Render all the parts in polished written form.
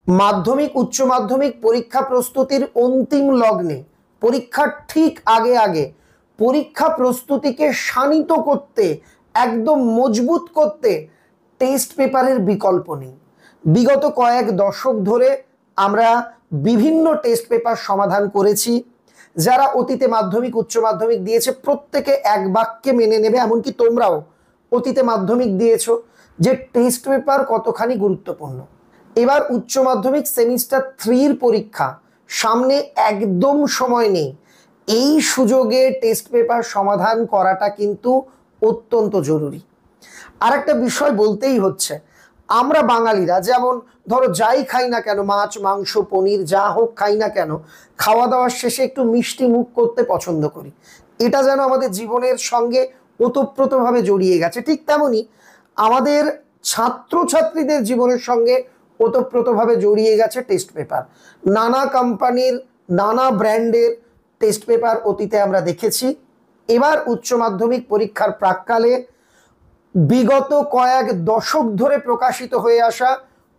মাধ্যমিক উচ্চ মাধ্যমিক পরীক্ষা প্রস্তুতির অন্তিম লগ্নে, পরীক্ষার ঠিক আগে আগে পরীক্ষা প্রস্তুতিকে শানিত করতে, একদম মজবুত করতে টেস্ট পেপারের বিকল্প নেই। বিগত কয়েক দশক ধরে আমরা বিভিন্ন টেস্ট পেপার সমাধান করেছি। যারা অতীতে মাধ্যমিক উচ্চ মাধ্যমিক দিয়েছে প্রত্যেকে এক বাক্যে মেনে নেবে, এমনকি তোমরাও অতীতে মাধ্যমিক দিয়েছো, যে টেস্ট পেপার কতখানি গুরুত্বপূর্ণ। এবার উচ্চ মাধ্যমিক সেমিস্টার 3 পরীক্ষা সামনে, একদম সময় নেই। এই সুযোগে টেস্ট পেপার সমাধান করাটা কিন্তু অত্যন্ত জরুরি। আর একটা বিষয় বলতেই হচ্ছে, আমরা বাঙালিরা যেমন ধরো যাই খাই না কেন, মাছ মাংস পনির যা হোক খাই না কেন, খাওয়া দাওয়ার শেষে একটু মিষ্টি মুখ করতে পছন্দ করি। এটা যেন আমাদের জীবনের সঙ্গে ওতপ্রোতভাবে জড়িয়ে গেছে। ঠিক তেমনি আমাদের ছাত্রছাত্রীদের জীবনের সঙ্গে ওতপ্রোতভাবে জড়িয়ে গেছে টেস্ট পেপার। নানা কোম্পানির নানা ব্র্যান্ডের টেস্ট পেপার অতীতে আমরা দেখেছি। এবার উচ্চ মাধ্যমিক পরীক্ষার প্রাক্কালে বিগত কয়েক দশক ধরে প্রকাশিত হয়ে আসা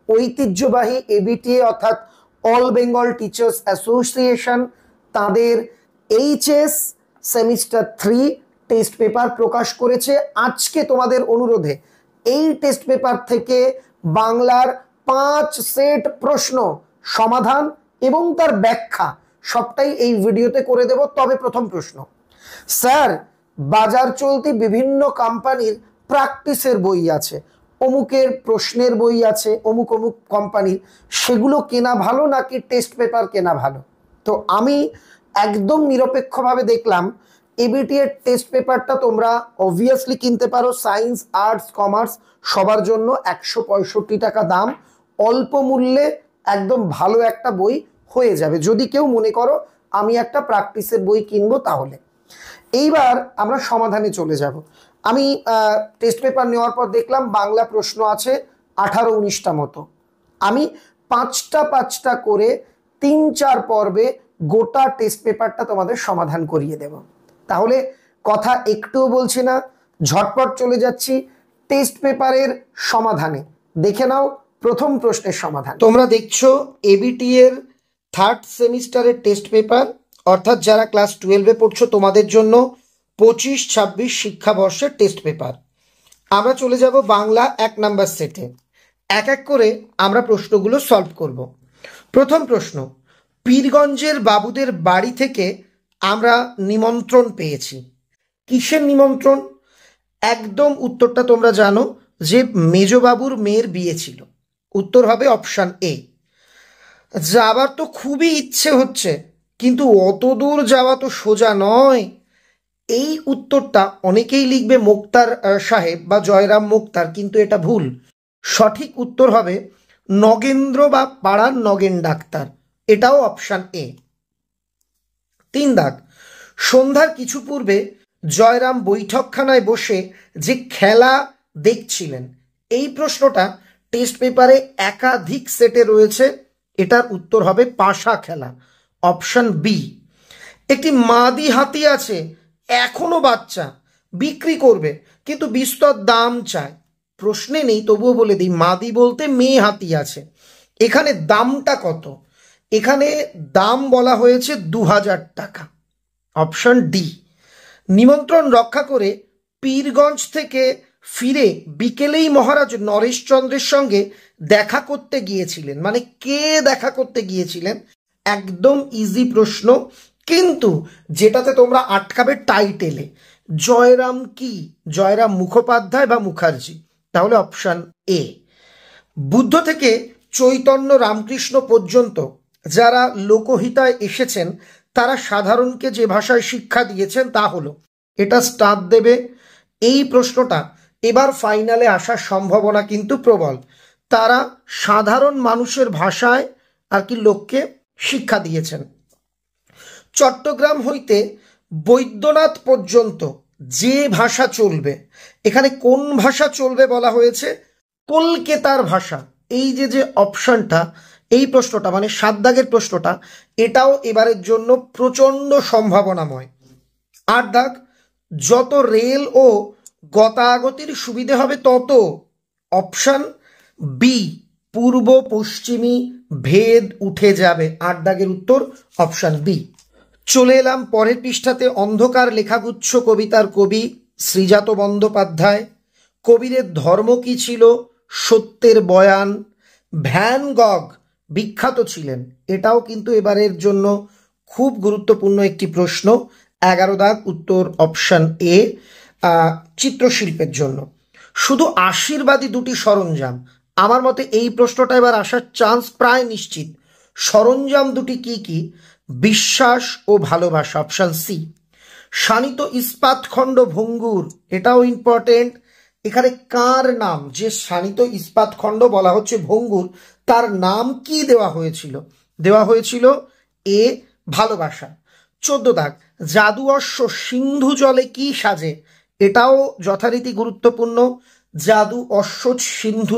ঐতিহ্যবাহী এবিটিএ অর্থাৎ অল বেঙ্গল টিচার্স অ্যাসোসিয়েশন তাদের এইচএস সেমিস্টার 3 টেস্ট পেপার প্রকাশ করেছে। আজকে তোমাদের অনুরোধে এই টেস্ট পেপার থেকে বাংলার 5 সেট প্রশ্ন সমাধান এবং তার ব্যাখ্যা সবটাই এই ভিডিওতে করে দেব। তবে প্রথম প্রশ্ন, স্যার বাজার চলতি বিভিন্ন কোম্পানির প্র্যাকটিসের বই আছে, অমুকের প্রশ্নের বই আছে অমুক অমুক কোম্পানির, সেগুলো কেনা ভালো নাকি টেস্ট পেপার কেনা ভালো? তো আমি একদম নিরপেক্ষভাবে দেখলাম এবিটিএ এর টেস্ট পেপারটা তোমরা অবভিয়াসলি কিনতে পারো। সায়েন্স আর্টস কমার্স সবার জন্য 165 টাকা দাম, অল্প মূল্যে একদম ভালো একটা বই হয়ে যাবে যদি কেউ মনে করো আমি একটা প্র্যাকটিসের বই কিনবো। তাহলে এইবার আমরা সমাধানে চলে যাব। আমি টেস্ট পেপার নেওয়ার পর দেখলাম বাংলা প্রশ্ন আছে 18-19টা মতো। আমি 5টা করে 3-4 পর্বে গোটা টেস্ট পেপারটা তোমাদের সমাধান করিয়ে দেব। তাহলে কথা একটুও বলছি না, ঝটপট চলে যাচ্ছি টেস্ট পেপারের সমাধানে। দেখে নাও প্রথম প্রশ্নের সমাধান। তোমরা দেখছো এবিটি এর 3rd সেমিস্টারের টেস্ট পেপার, অর্থাৎ যারা ক্লাস 12-এ পড়ছো তোমাদের জন্য 25-26 শিক্ষাবর্ষের টেস্ট পেপার। আমরা চলে যাব বাংলা 1 নাম্বার সেটে। এক এক করে আমরা প্রশ্নগুলো সলভ করব। প্রথম প্রশ্ন, পীরগঞ্জের বাবুদের বাড়ি থেকে আমরা নিমন্ত্রণ পেয়েছি। কিসের নিমন্ত্রণ? একদম উত্তরটা তোমরা জানো যে মেজবাবুর মেয়ের বিয়ে ছিল। উত্তর হবে অপশান এ। যাবার তো খুবই ইচ্ছে হচ্ছে, কিন্তু অত দূর যাওয়া তো সোজা নয়। এই উত্তরটা অনেকেই লিখবে মোক্তার সাহেব বা জয়রাম মোক্তার, কিন্তু এটা ভুল। সঠিক উত্তর হবে নগেন্দ্র বা পাড়ার নগেন ডাক্তার। এটাও অপশান এ। 3 দাগ, সন্ধ্যার কিছু পূর্বে জয়রাম বৈঠকখানায় বসে যে খেলা দেখছিলেন, এই প্রশ্নটা টেস্ট পেপারে একাধিক সেটে রয়েছে। এটার উত্তর হবে পাশা খেলা, অপশান বি। একটি মাদি হাতি আছে, এখনো বাচ্চা, বিক্রি করবে কিন্তু বিস্তর দাম চায়। প্রশ্নে নেই তবুও বলে দিই, মাদি বলতে মেয়ে হাতি আছে। এখানে দামটা কত? এখানে দাম বলা হয়েছে 2000 টাকা, অপশন ডি। নিমন্ত্রণ রক্ষা করে পীরগঞ্জ থেকে ফিরে বিকেলেই মহারাজ নরেশচন্দ্রের সঙ্গে দেখা করতে গিয়েছিলেন। মানে কে দেখা করতে গিয়েছিলেন? একদম ইজি প্রশ্ন, কিন্তু যেটাতে তোমরা আটকাবে টাইটেলে। জয়রাম কি? জয়রাম মুখোপাধ্যায় বা মুখার্জি? তাহলে অপশান এ। বুদ্ধ থেকে চৈতন্য রামকৃষ্ণ পর্যন্ত যারা লোকহিতায় এসেছেন তারা সাধারণকে যে ভাষায় শিক্ষা দিয়েছেন তা হলো, এটা স্টার দেবে। এই প্রশ্নটা এবার ফাইনালে আসার সম্ভাবনা কিন্তু প্রবল। তারা সাধারণ মানুষের ভাষায় আর কি লোককে শিক্ষা দিয়েছেন। চট্টগ্রাম হইতে বৈদ্যনাথ পর্যন্ত যে ভাষা চলবে, এখানে কোন ভাষা চলবে বলা হয়েছে? কলকাতার ভাষা। এই যে অপশনটা, এই প্রশ্নটা মানে 7 দাগের প্রশ্নটা, এটাও এবারের জন্য প্রচন্ড সম্ভাবনাময়। 8 দাগ, যত রেল ও গতাগতির সুবিধে হবে তত, অপশন বি পূর্ব পশ্চিমী ভেদ উঠে যাবে। 8 দাগের উত্তর অপশন বি। চলে এলাম পরের পৃষ্ঠাতে। অন্ধকার লেখাগুচ্ছ কবিতার কবি শ্রীজাত বন্দ্যোপাধ্যায়। কবিরের ধর্ম কি ছিল? সত্যের বয়ান। ভ্যান গগ বিখ্যাত ছিলেন, এটাও কিন্তু এবারের জন্য খুব গুরুত্বপূর্ণ একটি প্রশ্ন। 11 দাগ, উত্তর অপশন এ, চিত্রশিল্পের জন্য। শুধু আশীর্বাদী দুটি সরঞ্জাম, আমার মতে এই প্রশ্নটা এবার আসার চান্স প্রায় নিশ্চিত। সরঞ্জাম দুটি কি কি? বিশ্বাস ও ভালোবাসা, অপশন সি। শানিত ইস্পাত খণ্ড ভঙ্গুর, এটাও ইম্পর্টেন্ট। এখানে কার নাম, যে শানিত ইস্পাত খণ্ড বলা হচ্ছে ভঙ্গুর, তার নাম কি দেওয়া হয়েছিল? দেওয়া হয়েছিল এ ভালোবাসা। 14 দাগ, জাদু অশ্ব সিন্ধু জলে কি সাজে, এটাও যথারীতি গুরুত্বপূর্ণ। জাদু অশ্ব সিন্ধু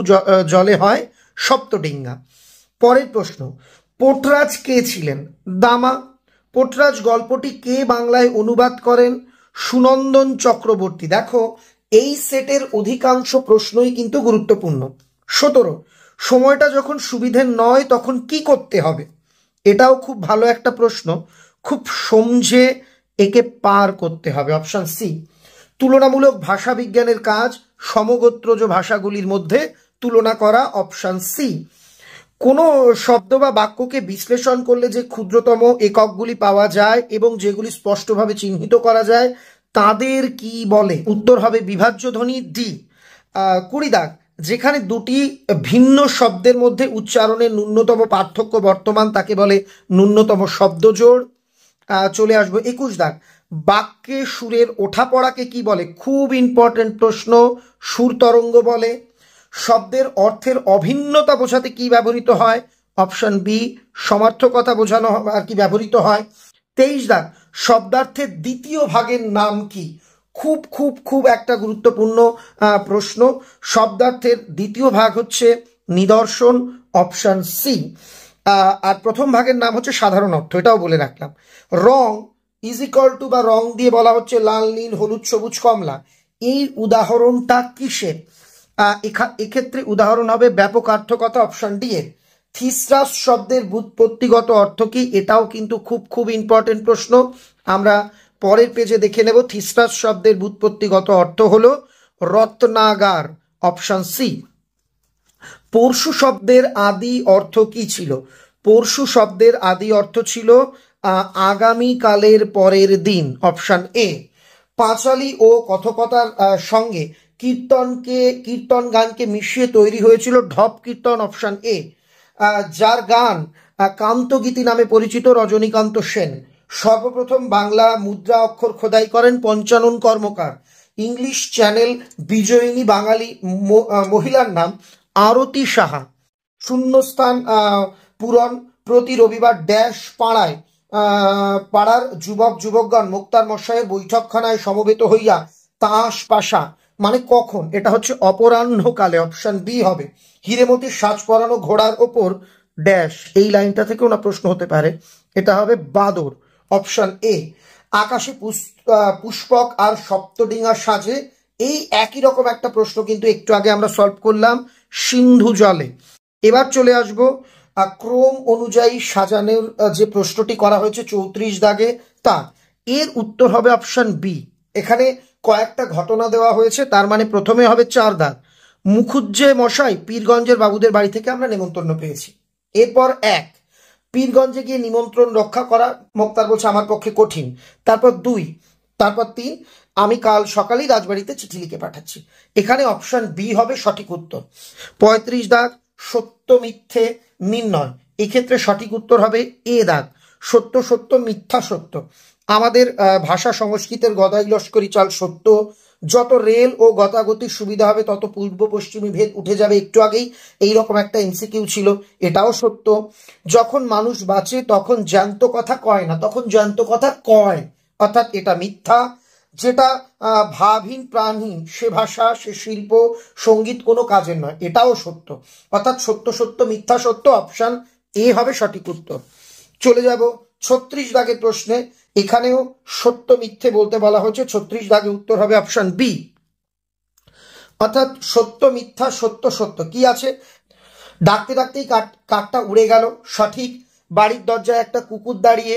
জলে হয় সপ্তডিঙ্গা। পরের প্রশ্ন, পোটরাজ কে ছিলেন? দামা। পোটরাজ গল্পটি কে বাংলায় অনুবাদ করেন? সুনন্দন চক্রবর্তী। দেখো, এই সেটের অধিকাংশ প্রশ্নই কিন্তু গুরুত্বপূর্ণ। 17, সময়টা যখন সুবিধে নয় তখন কি করতে হবে, এটাও খুব ভালো একটা প্রশ্ন, খুব সমঝে একে পার করতে হবে, অপশন সি। তুলনামূলক ভাষা বিজ্ঞানের কাজ সমগোত্রজ ভাষাগুলির মধ্যে তুলনা করা, অপশন সি। কোনো শব্দ বা বাক্যকে বিশ্লেষণ করলে যে ক্ষুদ্রতম এককগুলি পাওয়া যায় এবং যেগুলি স্পষ্টভাবে চিহ্নিত করা যায় তাদের কি বলে? উত্তর হবে বিভাজ্য ধ্বনি, ডি। 20 দাগ, যেখানে দুটি ভিন্ন শব্দের মধ্যে উচ্চারণের ন্যূনতম পার্থক্য বর্তমান তাকে বলে ন্যূনতম শব্দজোড়। চলে আসবো 21 দাগ, বাক্যে সুরের ওঠা পড়াকে কি বলে? খুব ইম্পর্টেন্ট প্রশ্ন, সুর তরঙ্গ বলে। শব্দের অর্থের অভিন্নতা বোঝাতে কি ব্যবহৃত হয়? অপশন বি, সমার্থকতা বোঝানো আর কি ব্যবহৃত হয়। 23 দাগ, শব্দার্থের দ্বিতীয় ভাগের নাম কি? খুব খুব খুব একটা গুরুত্বপূর্ণ প্রশ্ন। শব্দার্থের দ্বিতীয় ভাগ হচ্ছে নিদর্শন, অপশন সি। আর প্রথম ভাগের নাম হচ্ছে সাধারণ অর্থ, এটাও বলে রাখলাম। রং ইজ ইকুয়াল টু বা রং দিয়ে বলা হচ্ছে লাল, নীল, হলুদ, সবুজ, কমলা। এই উদাহরণটা কিসের? এক্ষেত্রে উদাহরণ হবে ব্যাপকার্থকতা, অপশন ডি এর। থিসরাস শব্দের ব্যুৎপত্তিগত অর্থ কি? এটাও কিন্তু খুব খুব ইম্পর্টেন্ট প্রশ্ন, আমরা পরের পেজে দেখে নেব। থিসরাস শব্দের ব্যুৎপত্তিগত অর্থ হলো রত্নাগার, অপশন সি। পরশু শব্দের আদি অর্থ কি ছিল? পরশু শব্দের আদি অর্থ ছিল আগামী কালের পরের দিন, অপশন এ। পাঁচালী ও কথকতার সঙ্গে কীর্তন গানকে মিশিয়ে তৈরি হয়েছিল ঢপ কীর্তন, অপশন এ। যার গান কান্তগীতি নামে পরিচিত রজনীকান্ত সেন। সর্বপ্রথম বাংলা মুদ্রা অক্ষর খোদাই করেন পঞ্চানন কর্মকার। ইংলিশ চ্যানেল বিজয়িনী বাঙালি মহিলার নাম আরতি সাহা। শূন্যস্থান পূরণ, প্রতি রবিবার ড্যাশ পাড়ার যুবকগণ মোক্তার মশাইয়ের বৈঠকখানায় সমবেত হইয়া তাস পাশা, মানে কখন? এটা হচ্ছে অপরাহ্নকালে, অপশন বি হবে। হীরেমতির সাজ পরানো ঘোড়ার ওপর ড্যাশ, এই লাইনটা থেকেও না প্রশ্ন হতে পারে, এটা হবে বাদর, অপশন এ। আকাশে পুষ্পক আর সপ্তডিঙা সাজে, এই একই রকম একটা প্রশ্ন কিন্তু একটু আগে আমরা সলভ করলাম, সিন্ধু জলে। এবার চলে আসবো ক্রম অনুযায়ী সাজানোর যে প্রশ্নটি করা হয়েছে 34 দাগে, তা এর উত্তর হবে অপশন বি। এখানে কয়েকটা ঘটনা দেওয়া হয়েছে, তার মানে প্রথমে হবে 4 দাগ, মুখুজ্জে মশাই পীরগঞ্জের বাবুদের বাড়ি থেকে আমরা নিমন্ত্রণ পেয়েছি। এরপর 1, পীরগঞ্জে গিয়ে নিমন্ত্রণ রক্ষা করা মোক্তার বলছে আমার পক্ষে কঠিন। তারপর 2, তারপর 3, আমি কাল সকালেই রাজবাড়িতে চিঠি লিখে পাঠাচ্ছি। এখানে অপশন বি হবে সঠিক উত্তর। 35 দাগ, সত্য মিথ্যে নির্ণয়, এক্ষেত্রে সঠিক উত্তর হবে এ দাগ, সত্য সত্য মিথ্যা সত্য। আমাদের ভাষা সংস্কৃতের গদাই লস্করি চাল সত্য। যত রেল ও গতাগতির সুবিধা হবে তত পূর্ব পশ্চিমী ভেদ উঠে যাবে, একটু আগেই এইরকম একটা এমসিকিউ ছিল, এটাও সত্য। যখন মানুষ বাঁচে তখন জ্যান্ত কথা কয় না, তখন জ্যান্ত কথা কয়, অর্থাৎ এটা মিথ্যা। যেটা ভাবহীন প্রাণহীন সে ভাষা সে শিল্প সঙ্গীত কোনো কাজের নয়, এটাও সত্য। অর্থাৎ সত্য সত্য মিথ্যা সত্য, অপশন এ হবে সঠিক উত্তর। চলে যাব 36 দাগের প্রশ্নে, এখানেও সত্য মিথ্যে বলতে বলা হচ্ছে। 36 দাগে উত্তর হবে অপশন বি, অর্থাৎ সত্য মিথ্যা সত্য সত্য। কি আছে? ডাকতে ডাকতেই কাকটা উড়ে গেল, সঠিক। বাড়ির দরজায় একটা কুকুর দাঁড়িয়ে,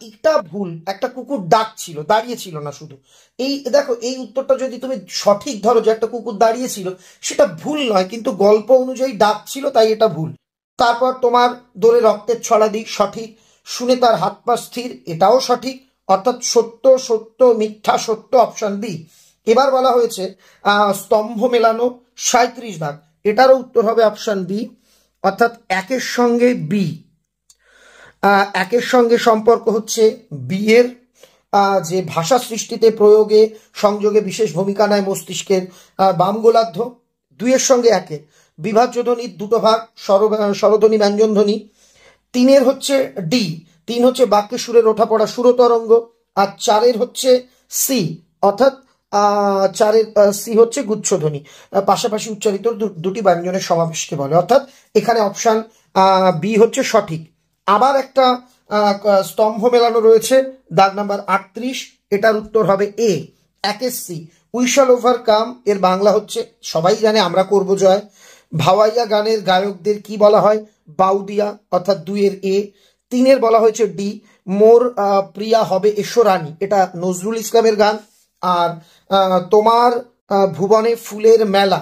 এটা ভুল, একটা কুকুর ডাকছিল, দাঁড়িয়েছিল না শুধু। এই দেখো, এই উত্তরটা যদি তুমি সঠিক ধরো যে একটা কুকুর দাঁড়িয়েছিল, সেটা ভুল নয়, কিন্তু গল্প অনুযায়ী ডাকছিল, তাই এটা ভুল। তারপর তোমার দোলে রক্তের ছড়া দিক, সঠিক। শুনে তার হাত পা স্থির, এটাও সঠিক, অর্থাৎ সত্য সত্য মিথ্যা সত্য, অপশন বি। এবার বলা হয়েছে স্তম্ভ মেলানো, 37 দাগ, এটারও উত্তর হবে অপশন বি, অর্থাৎ একের সঙ্গে বি। একের সঙ্গে সম্পর্ক হচ্ছে বিয়ের, যে ভাষা সৃষ্টিতে প্রয়োগে সংযোগে বিশেষ ভূমিকা নেয় মস্তিষ্কের বাম গোলার্ধ। দুইয়ের সঙ্গে একে বিভাজ্য ধ্বনির দুটো ভাগ, স্বরধ্বনি ব্যঞ্জন ধ্বনি। তিনের হচ্ছে ডি, তিন হচ্ছে বাক্যে সুরের ওঠা পড়া সুরতরঙ্গ। আর চারের হচ্ছে সি, অর্থাৎ চারের সি হচ্ছে গুচ্ছধ্বনি, পাশাপাশি উচ্চারিত দুটি ব্যঞ্জনের সমাবেশকে বলে, অর্থাৎ এখানে অপশন বি হচ্ছে সঠিক। আবার একটা স্তম্ভ মেলানো রয়েছে, দাগ নাম্বার 38, এটার উত্তর হবে এ, একের সি। উই শ্যাল ওভারকাম এর বাংলা হচ্ছে, সবাই জানে আমরা করব জয়। ভাওয়াইয়া গানের গায়কদের কি বলা হয়? বাউদিয়া, অর্থাৎ 2-এর এ। 3-এর বলা হয়েছে ডি, মোর প্রিয়া হবে এসো রানী, এটা নজরুল ইসলামের গান। আর তোমার ভুবনে ফুলের মেলা,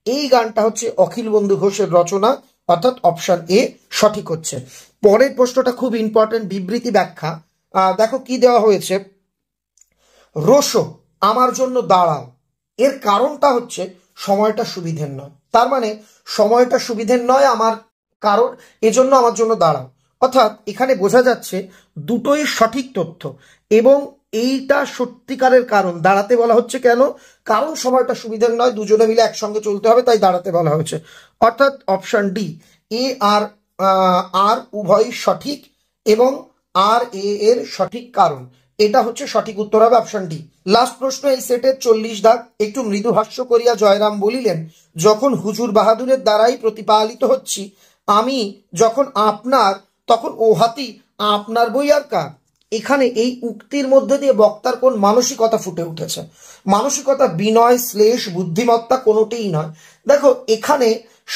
এই গানটা হচ্ছে অখিল বন্ধু ঘোষের রচনা, অর্থাৎ অপশন এ সঠিক হচ্ছে। পরের প্রশ্নটা খুব ইম্পর্টেন্ট, বিবৃতি ব্যাখ্যা। দেখো কি দেওয়া হয়েছে, রোশো আমার জন্য দাঁড়াও, এর কারণটা হচ্ছে সময়টা সুবিধের নয়। তার মানে সময়টা সুবিধের নয় আমার কারণ, এজন্য আমার জন্য দাঁড়াও, অর্থাৎ এখানে বোঝা যাচ্ছে দুটোই সঠিক তথ্য, এবং এইটা সত্যিকারের কারণ। দাঁড়াতে বলা হচ্ছে কেন? কারণ সময়টা সুবিধের নয়, দুজনে মিলে একসঙ্গে চলতে হবে, তাই দাঁড়াতে বলা হয়েছে, অর্থাৎ অপশন ডি, এ আর আর উভয়ই সঠিক, এবং আর এ এর সঠিক কারণ, এটা হচ্ছে সঠিক উত্তর হবে অপশন ডি। লাস্ট প্রশ্ন এই সেটের, 40 দাগ। একটু মৃদু হাস্য করিয়া জয়রাম বলিলেন, যখন হুজুর বাহাদুরের দ্বারাই প্রতিপালিত হচ্ছি আমি, যখন আপনার তখন ও হাতি আপনার বই আর কার। এখানে এই উক্তির মধ্যে দিয়ে বক্তার কোন মানসিকতা ফুটে উঠেছে? মানসিকতা বিনয়, শ্লেষ, বুদ্ধিমত্তা কোনোটিই নয়। দেখো এখানে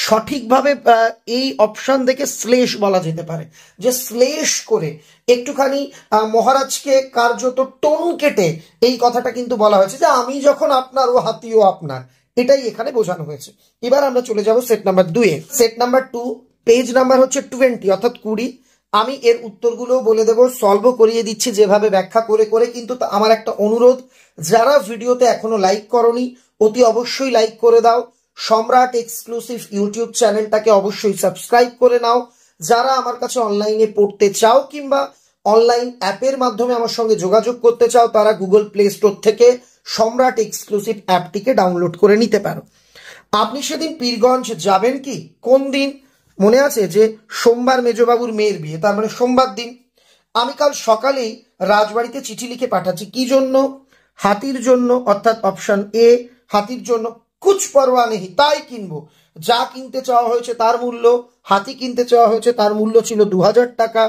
সঠিকভাবে এই অপশন দেখে শ্লেষ বলা যেতে পারে, যে শ্লেষ করে একটুখানি মহারাজকে কার্যত টোন কেটে এই কথাটা কিন্তু বলা হয়েছে, যে আমি যখন আপনার ও হাতিও আপনার, এটাই এখানে বোঝানো হয়েছে। এবার আমরা চলে যাব সেট নাম্বার 2-এ। সেট নাম্বার 2, পেজ নাম্বার হচ্ছে 20, অর্থাৎ 20। আমি এর উত্তরগুলো বলে দেবো, সলভ করিয়ে দিচ্ছি যেভাবে ব্যাখ্যা করে করে। কিন্তু আমার একটা অনুরোধ, যারা ভিডিওতে এখনো লাইক করনি অতি অবশ্যই লাইক করে দাও। সম্রাট এক্সক্লুসিভ ইউটিউব চ্যানেলটাকে অবশ্যই সাবস্ক্রাইব করে নাও। যারা আমার কাছে অনলাইনে পড়তে চাও কিংবা অনলাইন অ্যাপের মাধ্যমে আমার সঙ্গে যোগাযোগ করতে চাও, তারা গুগল প্লে স্টোর থেকে সম্রাট এক্সক্লুসিভ অ্যাপটিকে ডাউনলোড করে নিতে পারো। আপনি সেদিন পীরগঞ্জ যাবেন কি? কোন দিন মনে আছে? যে সোমবার মেজবাবুর মেয়ের বিয়ে, তার মানে সোমবার দিন। আমি কাল সকালেই রাজবাড়িতে চিঠি লিখে পাঠাচ্ছি, কি জন্য? হাতির জন্য, অর্থাৎ অপশন এ হাতির জন্য। কুছ পরোয়া নেই, তাই কিনবো। যা কিনতে চাওয়া হয়েছে তার মূল্য, হাতি কিনতে চাওয়া হয়েছে, তার মূল্য ছিল 2000 টাকা।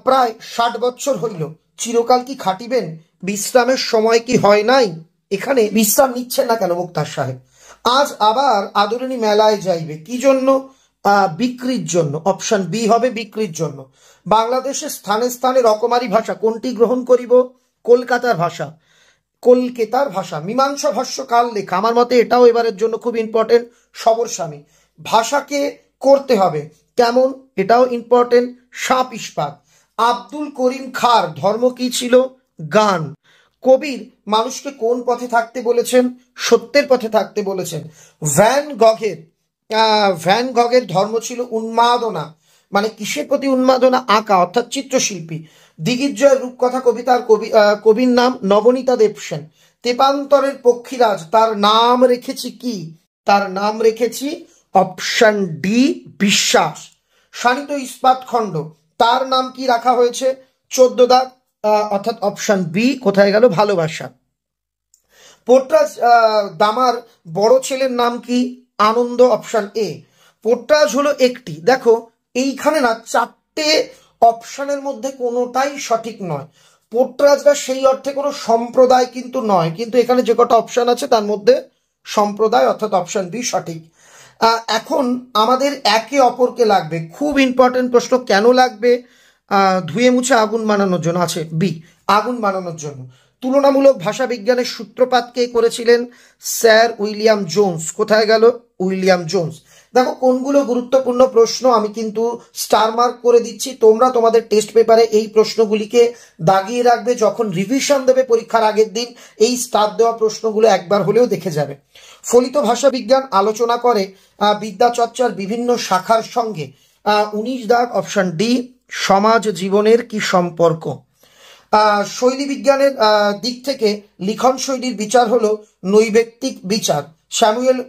প্রায় 60 বছর হইল, চিরকাল কি খাটিবেন? বিশ্রামের সময় কি হয় নাই? এখানে বিশ্রাম নিচ্ছেন না কেন মুক্তার সাহেব? আজ আবার আদরিণী মেলায় যাইবে, কি জন্য? বিক্রির জন্য, অপশন বি হবে বিক্রির জন্য। বাংলাদেশের স্থানে স্থানে রকমারি ভাষা কোনটি গ্রহণ করিব? কলকাতার ভাষা, কলকাতার ভাষা। মীমাংসা ভাষ্য কাল লেখা, আমার মতে এটাও এবারের জন্য খুব ইম্পর্টেন্ট, সবর স্বামী। ভাষাকে করতে হবে কেমন? এটাও ইম্পর্টেন্ট, সাপ ইস্পাত। আব্দুল করিম খাঁর ধর্ম কি ছিল? গান। কবির মানুষকে কোন পথে থাকতে বলেছেন? সত্যের পথে থাকতে বলেছেন। ভ্যান গগের ধর্ম ছিল উন্মাদনা, মানে কিসের প্রতি উন্মাদনা? আঁকা, অর্থাৎ চিত্রশিল্পী। দিগ্বিজয়ের রূপকথা কবিতার কবির নাম নবনীতা দেবসেন। তেপান্তরের পক্ষীরাজ, তার নাম রেখেছি কি? তার নাম রেখেছি অপশন ডি বিশ্বাস। শানিত ইস্পাত খণ্ড, তার নাম কি রাখা হয়েছে? 14 দাগ, অর্থাৎ অপশন বি কোথায় গেল? ভালোবাসা। পোর্টরাজ দামার বড় ছেলের নাম কি? আনন্দ, অপশন এ। পোর্টরাজ হলো একটি, দেখো এইখানে না 4টে অপশনের মধ্যে কোনোটাই সঠিক নয়। পোর্টরাজরা সেই অর্থে কোনো সম্প্রদায় কিন্তু নয়, কিন্তু এখানে যে কটা অপশন আছে তার মধ্যে সম্প্রদায়, অর্থাৎ অপশন বি সঠিক। এখন আমাদের একে অপরকে লাগবে, খুব ইম্পর্টেন্ট প্রশ্ন, কেন লাগবে? ধুয়ে মুছে আগুন বানানোর জন্য। আছে বি, আগুন বানানোর জন্য। তুলনামূলক ভাষা বিজ্ঞানের সূত্রপাত কে করেছিলেন? Sir William Jones. কোথায় গেল উইলিয়াম জোন্স? দেখো কোনগুলো গুরুত্বপূর্ণ প্রশ্ন আমি কিন্তু স্টার মার্ক করে দিচ্ছি, তোমরা তোমাদের টেস্ট পেপারে এই প্রশ্নগুলিকে দাগিয়ে রাখবে, যখন রিভিশন দেবে পরীক্ষার আগের দিন এই স্টার দেওয়া প্রশ্নগুলো একবার হলেও দেখে যাবে। ফলিত ভাষা বিজ্ঞান আলোচনা করে বিদ্যাচর্চার বিভিন্ন শাখার সঙ্গে। 19 দাগ অপশন ডি, সমাজ জীবনের কি সম্পর্ক? শৈলী বিজ্ঞানের দিক থেকে লিখন শৈলীর বিচার হলো নৈবেত্তিক বিচার। স্যামুয়েল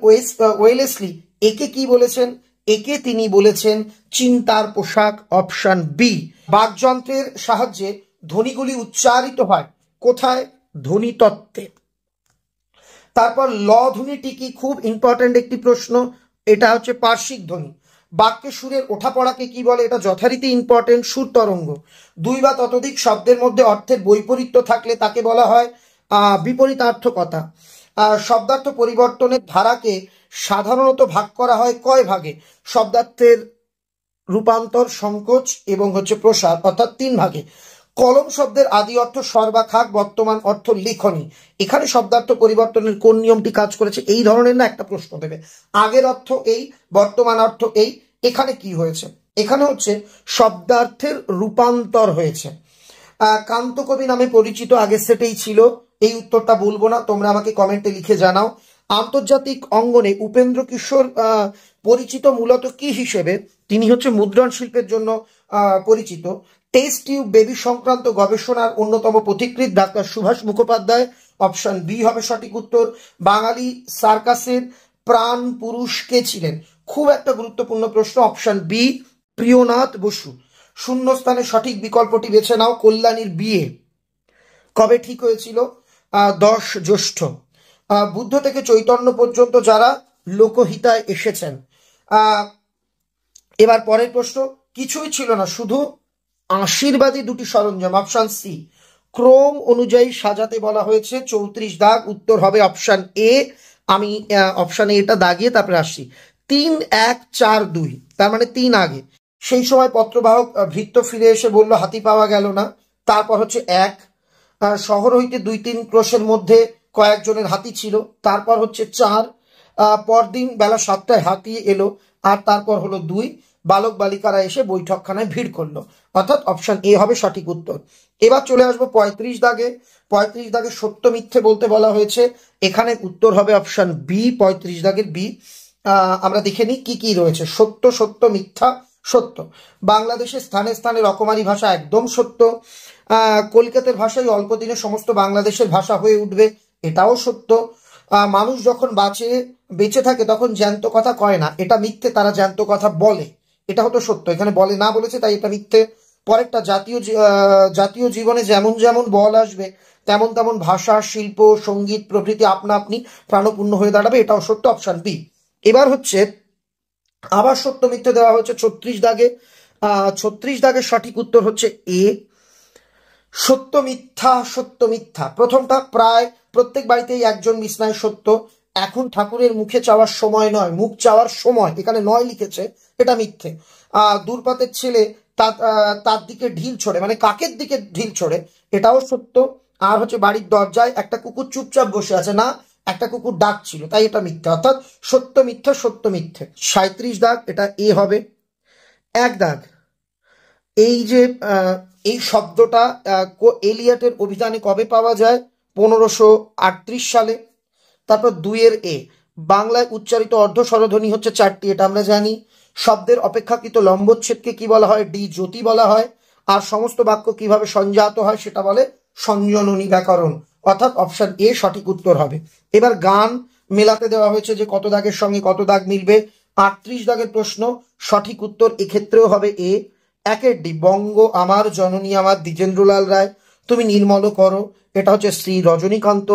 ওয়েলেসলি একে কি বলেছেন? একে তিনি বলেছেন চিন্তার পোশাক, অপশন বি। বাকযন্ত্রের সাহায্যে ধ্বনিগুলি উচ্চারিত হয় কোথায়? ধ্বনিতত্ত্বে। তারপর ল ধ্বনিটি কি? খুব ইম্পর্টেন্ট একটি প্রশ্ন, এটা হচ্ছে পার্শ্বিক ধ্বনি। বাক্যে সুরের ওঠা পড়াকে কি বলে? এটা যথারীতি ইম্পর্টেন্ট, সুর তরঙ্গ। দুই বা ততোধিক শব্দের মধ্যে অর্থের বৈপরীত্য থাকলে তাকে বলা হয় বিপরীতার্থকতা। শব্দার্থ পরিবর্তনের ধারাকে সাধারণত ভাগ করা হয় কয় ভাগে? শব্দার্থের রূপান্তর, সংকোচ এবং হচ্ছে প্রসার, অর্থাৎ 3 ভাগে। কলম শব্দের আদি অর্থ স্বর বা খাক, বর্তমান অর্থ লিখনি। এখানে শব্দার্থ পরিবর্তনের কোন নিয়মটি কাজ করেছে? এই ধরনের না একটা প্রশ্ন দেবে, আগের অর্থ এই, বর্তমান অর্থ এই, এখানে কি হয়েছে? এখানে হচ্ছে শব্দার্থের রূপান্তর হয়েছে। কান্তকবি নামে পরিচিত আগের সেটেই ছিল, এই উত্তরটা বলবো না, তোমরা আমাকে কমেন্টে লিখে জানাও। আন্তর্জাতিক অঙ্গনে উপেন্দ্র কিশোর পরিচিত মূলত কি হিসেবে? তিনি হচ্ছে মুদ্রণ শিল্পের জন্য পরিচিত। টেস্ট টিউব বেবি সংক্রান্ত গবেষণার অন্যতম পথিকৃৎ doctor Subhash Mukhopadhyay, option B হবে সঠিক উত্তর। বাঙালি সার্কাসের প্রাণ পুরুষ কে ছিলেন? খুব একটা গুরুত্বপূর্ণ প্রশ্ন, অপশন বি প্রিয়নাথ বসু। শূন্যস্থানে সঠিক বিকল্পটি বেছে নাও। কল্যাণীর বিয়ে কবে ঠিক হয়েছিল? 10 জ্যৈষ্ঠ। বুদ্ধ থেকে চৈতন্য পর্যন্ত যারা লোকহিতায় এসেছেন। এবার পরের প্রশ্ন, কিছুই ছিল না শুধু আশীর্বাদী দুটি সরঞ্জাম, অপশন সি। ক্রম অনুযায়ী সাজাতে বলা হয়েছে। 34 দাগ, উত্তর হবে অপশন এ। আমি অপশন এটা দাগিয়ে তারপরে আসছি। 3, 1, 4, 2, তার মানে 3 আগে। সেই সময় পত্রবাহক ভৃত্য ফিরে এসে বলল হাতি পাওয়া গেল না। তারপর হচ্ছে 1, শহর হইতে 2-3 ক্রোশের মধ্যে কয়েকজনের হাতি ছিল। তারপর হচ্ছে 4, পরদিন বেলা 7টায় হাতি এলো। আর তারপর হলো 2, বালক বালিকারা এসে বৈঠকখানায় ভিড় করলো, অর্থাৎ অপশন এ হবে সঠিক উত্তর। এবার চলে আসবো 35 দাগে। 35 দাগে সত্য মিথ্যে বলতে বলা হয়েছে, এখানে উত্তর হবে অপশন বি, 35 দাগের বি। আমরা দেখে নিই কি কি রয়েছে। সত্য, সত্য, মিথ্যা, সত্য। বাংলাদেশের স্থানে স্থানে রকমারি ভাষা, একদম সত্য। কলকাতার ভাষাই অল্প দিনে সমস্ত বাংলাদেশের ভাষা হয়ে উঠবে, এটাও সত্য। মানুষ যখন বেঁচে থাকে তখন জ্যান্ত কথা কয় না, এটা মিথ্যে, তারা জ্যান্ত কথা বলে, এটা হতো সত্য। এখানে বলে না বলেছে, তাই এটা মিথ্যে। পরেরটা, জাতীয় জীবনে যেমন যেমন বল আসবে তেমন তেমন ভাষা, শিল্প, সঙ্গীত প্রভৃতি আপনা আপনি প্রাণপূর্ণ হয়ে দাঁড়াবে, এটাও সত্য, অপশন বি। এবার হচ্ছে আবার সত্য মিথ্যে দেওয়া হচ্ছে 36 দাগে। 36 দাগের সঠিক উত্তর হচ্ছে এ, সত্য মিথ্যা। সত্য মিথ্যা প্রথমটা, প্রায় প্রত্যেক বাড়িতেই একজন বিছনায় সত্য। এখন ঠাকুরের মুখে চাওয়ার সময় নয়, মুখ চাওয়ার সময়, এখানে নয় লিখেছে, এটা মিথ্যে। দূরপাতের ছেলে তার দিকে ঢিল ছোড়ে, মানে কাকের দিকে ঢিল ছোড়ে, এটাও সত্য। আর হচ্ছে বাড়ির দরজায় একটা কুকুর চুপচাপ বসে আছে, না একটা কুকুর ডাকছিল, তাই এটা মিথ্যে। অর্থাৎ সত্য মিথ্যা, সত্য মিথ্যে। 37 দাগ, এটা এ হবে। 1 দাগ, এই যে এই শব্দটা এলিয়টের অভিধানে কবে পাওয়া যায়? 1538 সালে। তারপর 2 এর এ, বাংলায় উচ্চারিত অর্ধ স্বরধ্বনি হচ্ছে 4টি, এটা আমরা জানি। শব্দের অপেক্ষাকৃত লম্বচ্ছেদকে কি বলা হয়? ডি জ্যোতি বলা হয়। আর সমস্ত বাক্য কিভাবে সংজাত হয় সেটা বলে সংজননী ব্যাকরণ, অর্থাৎ অপশন এ সঠিক উত্তর হবে। এবার গান মেলাতে দেওয়া হয়েছে যে কত দাগের সঙ্গে কত দাগ মিলবে। 38 দাগের প্রশ্ন, সঠিক উত্তর এক্ষেত্রেও হবে এ। 1 এর ডি, বঙ্গ আমার জননী আমার দ্বিজেন্দ্রলাল রায়, তুমি নির্মল করো, এটা হচ্ছে শ্রী রজনীকান্ত।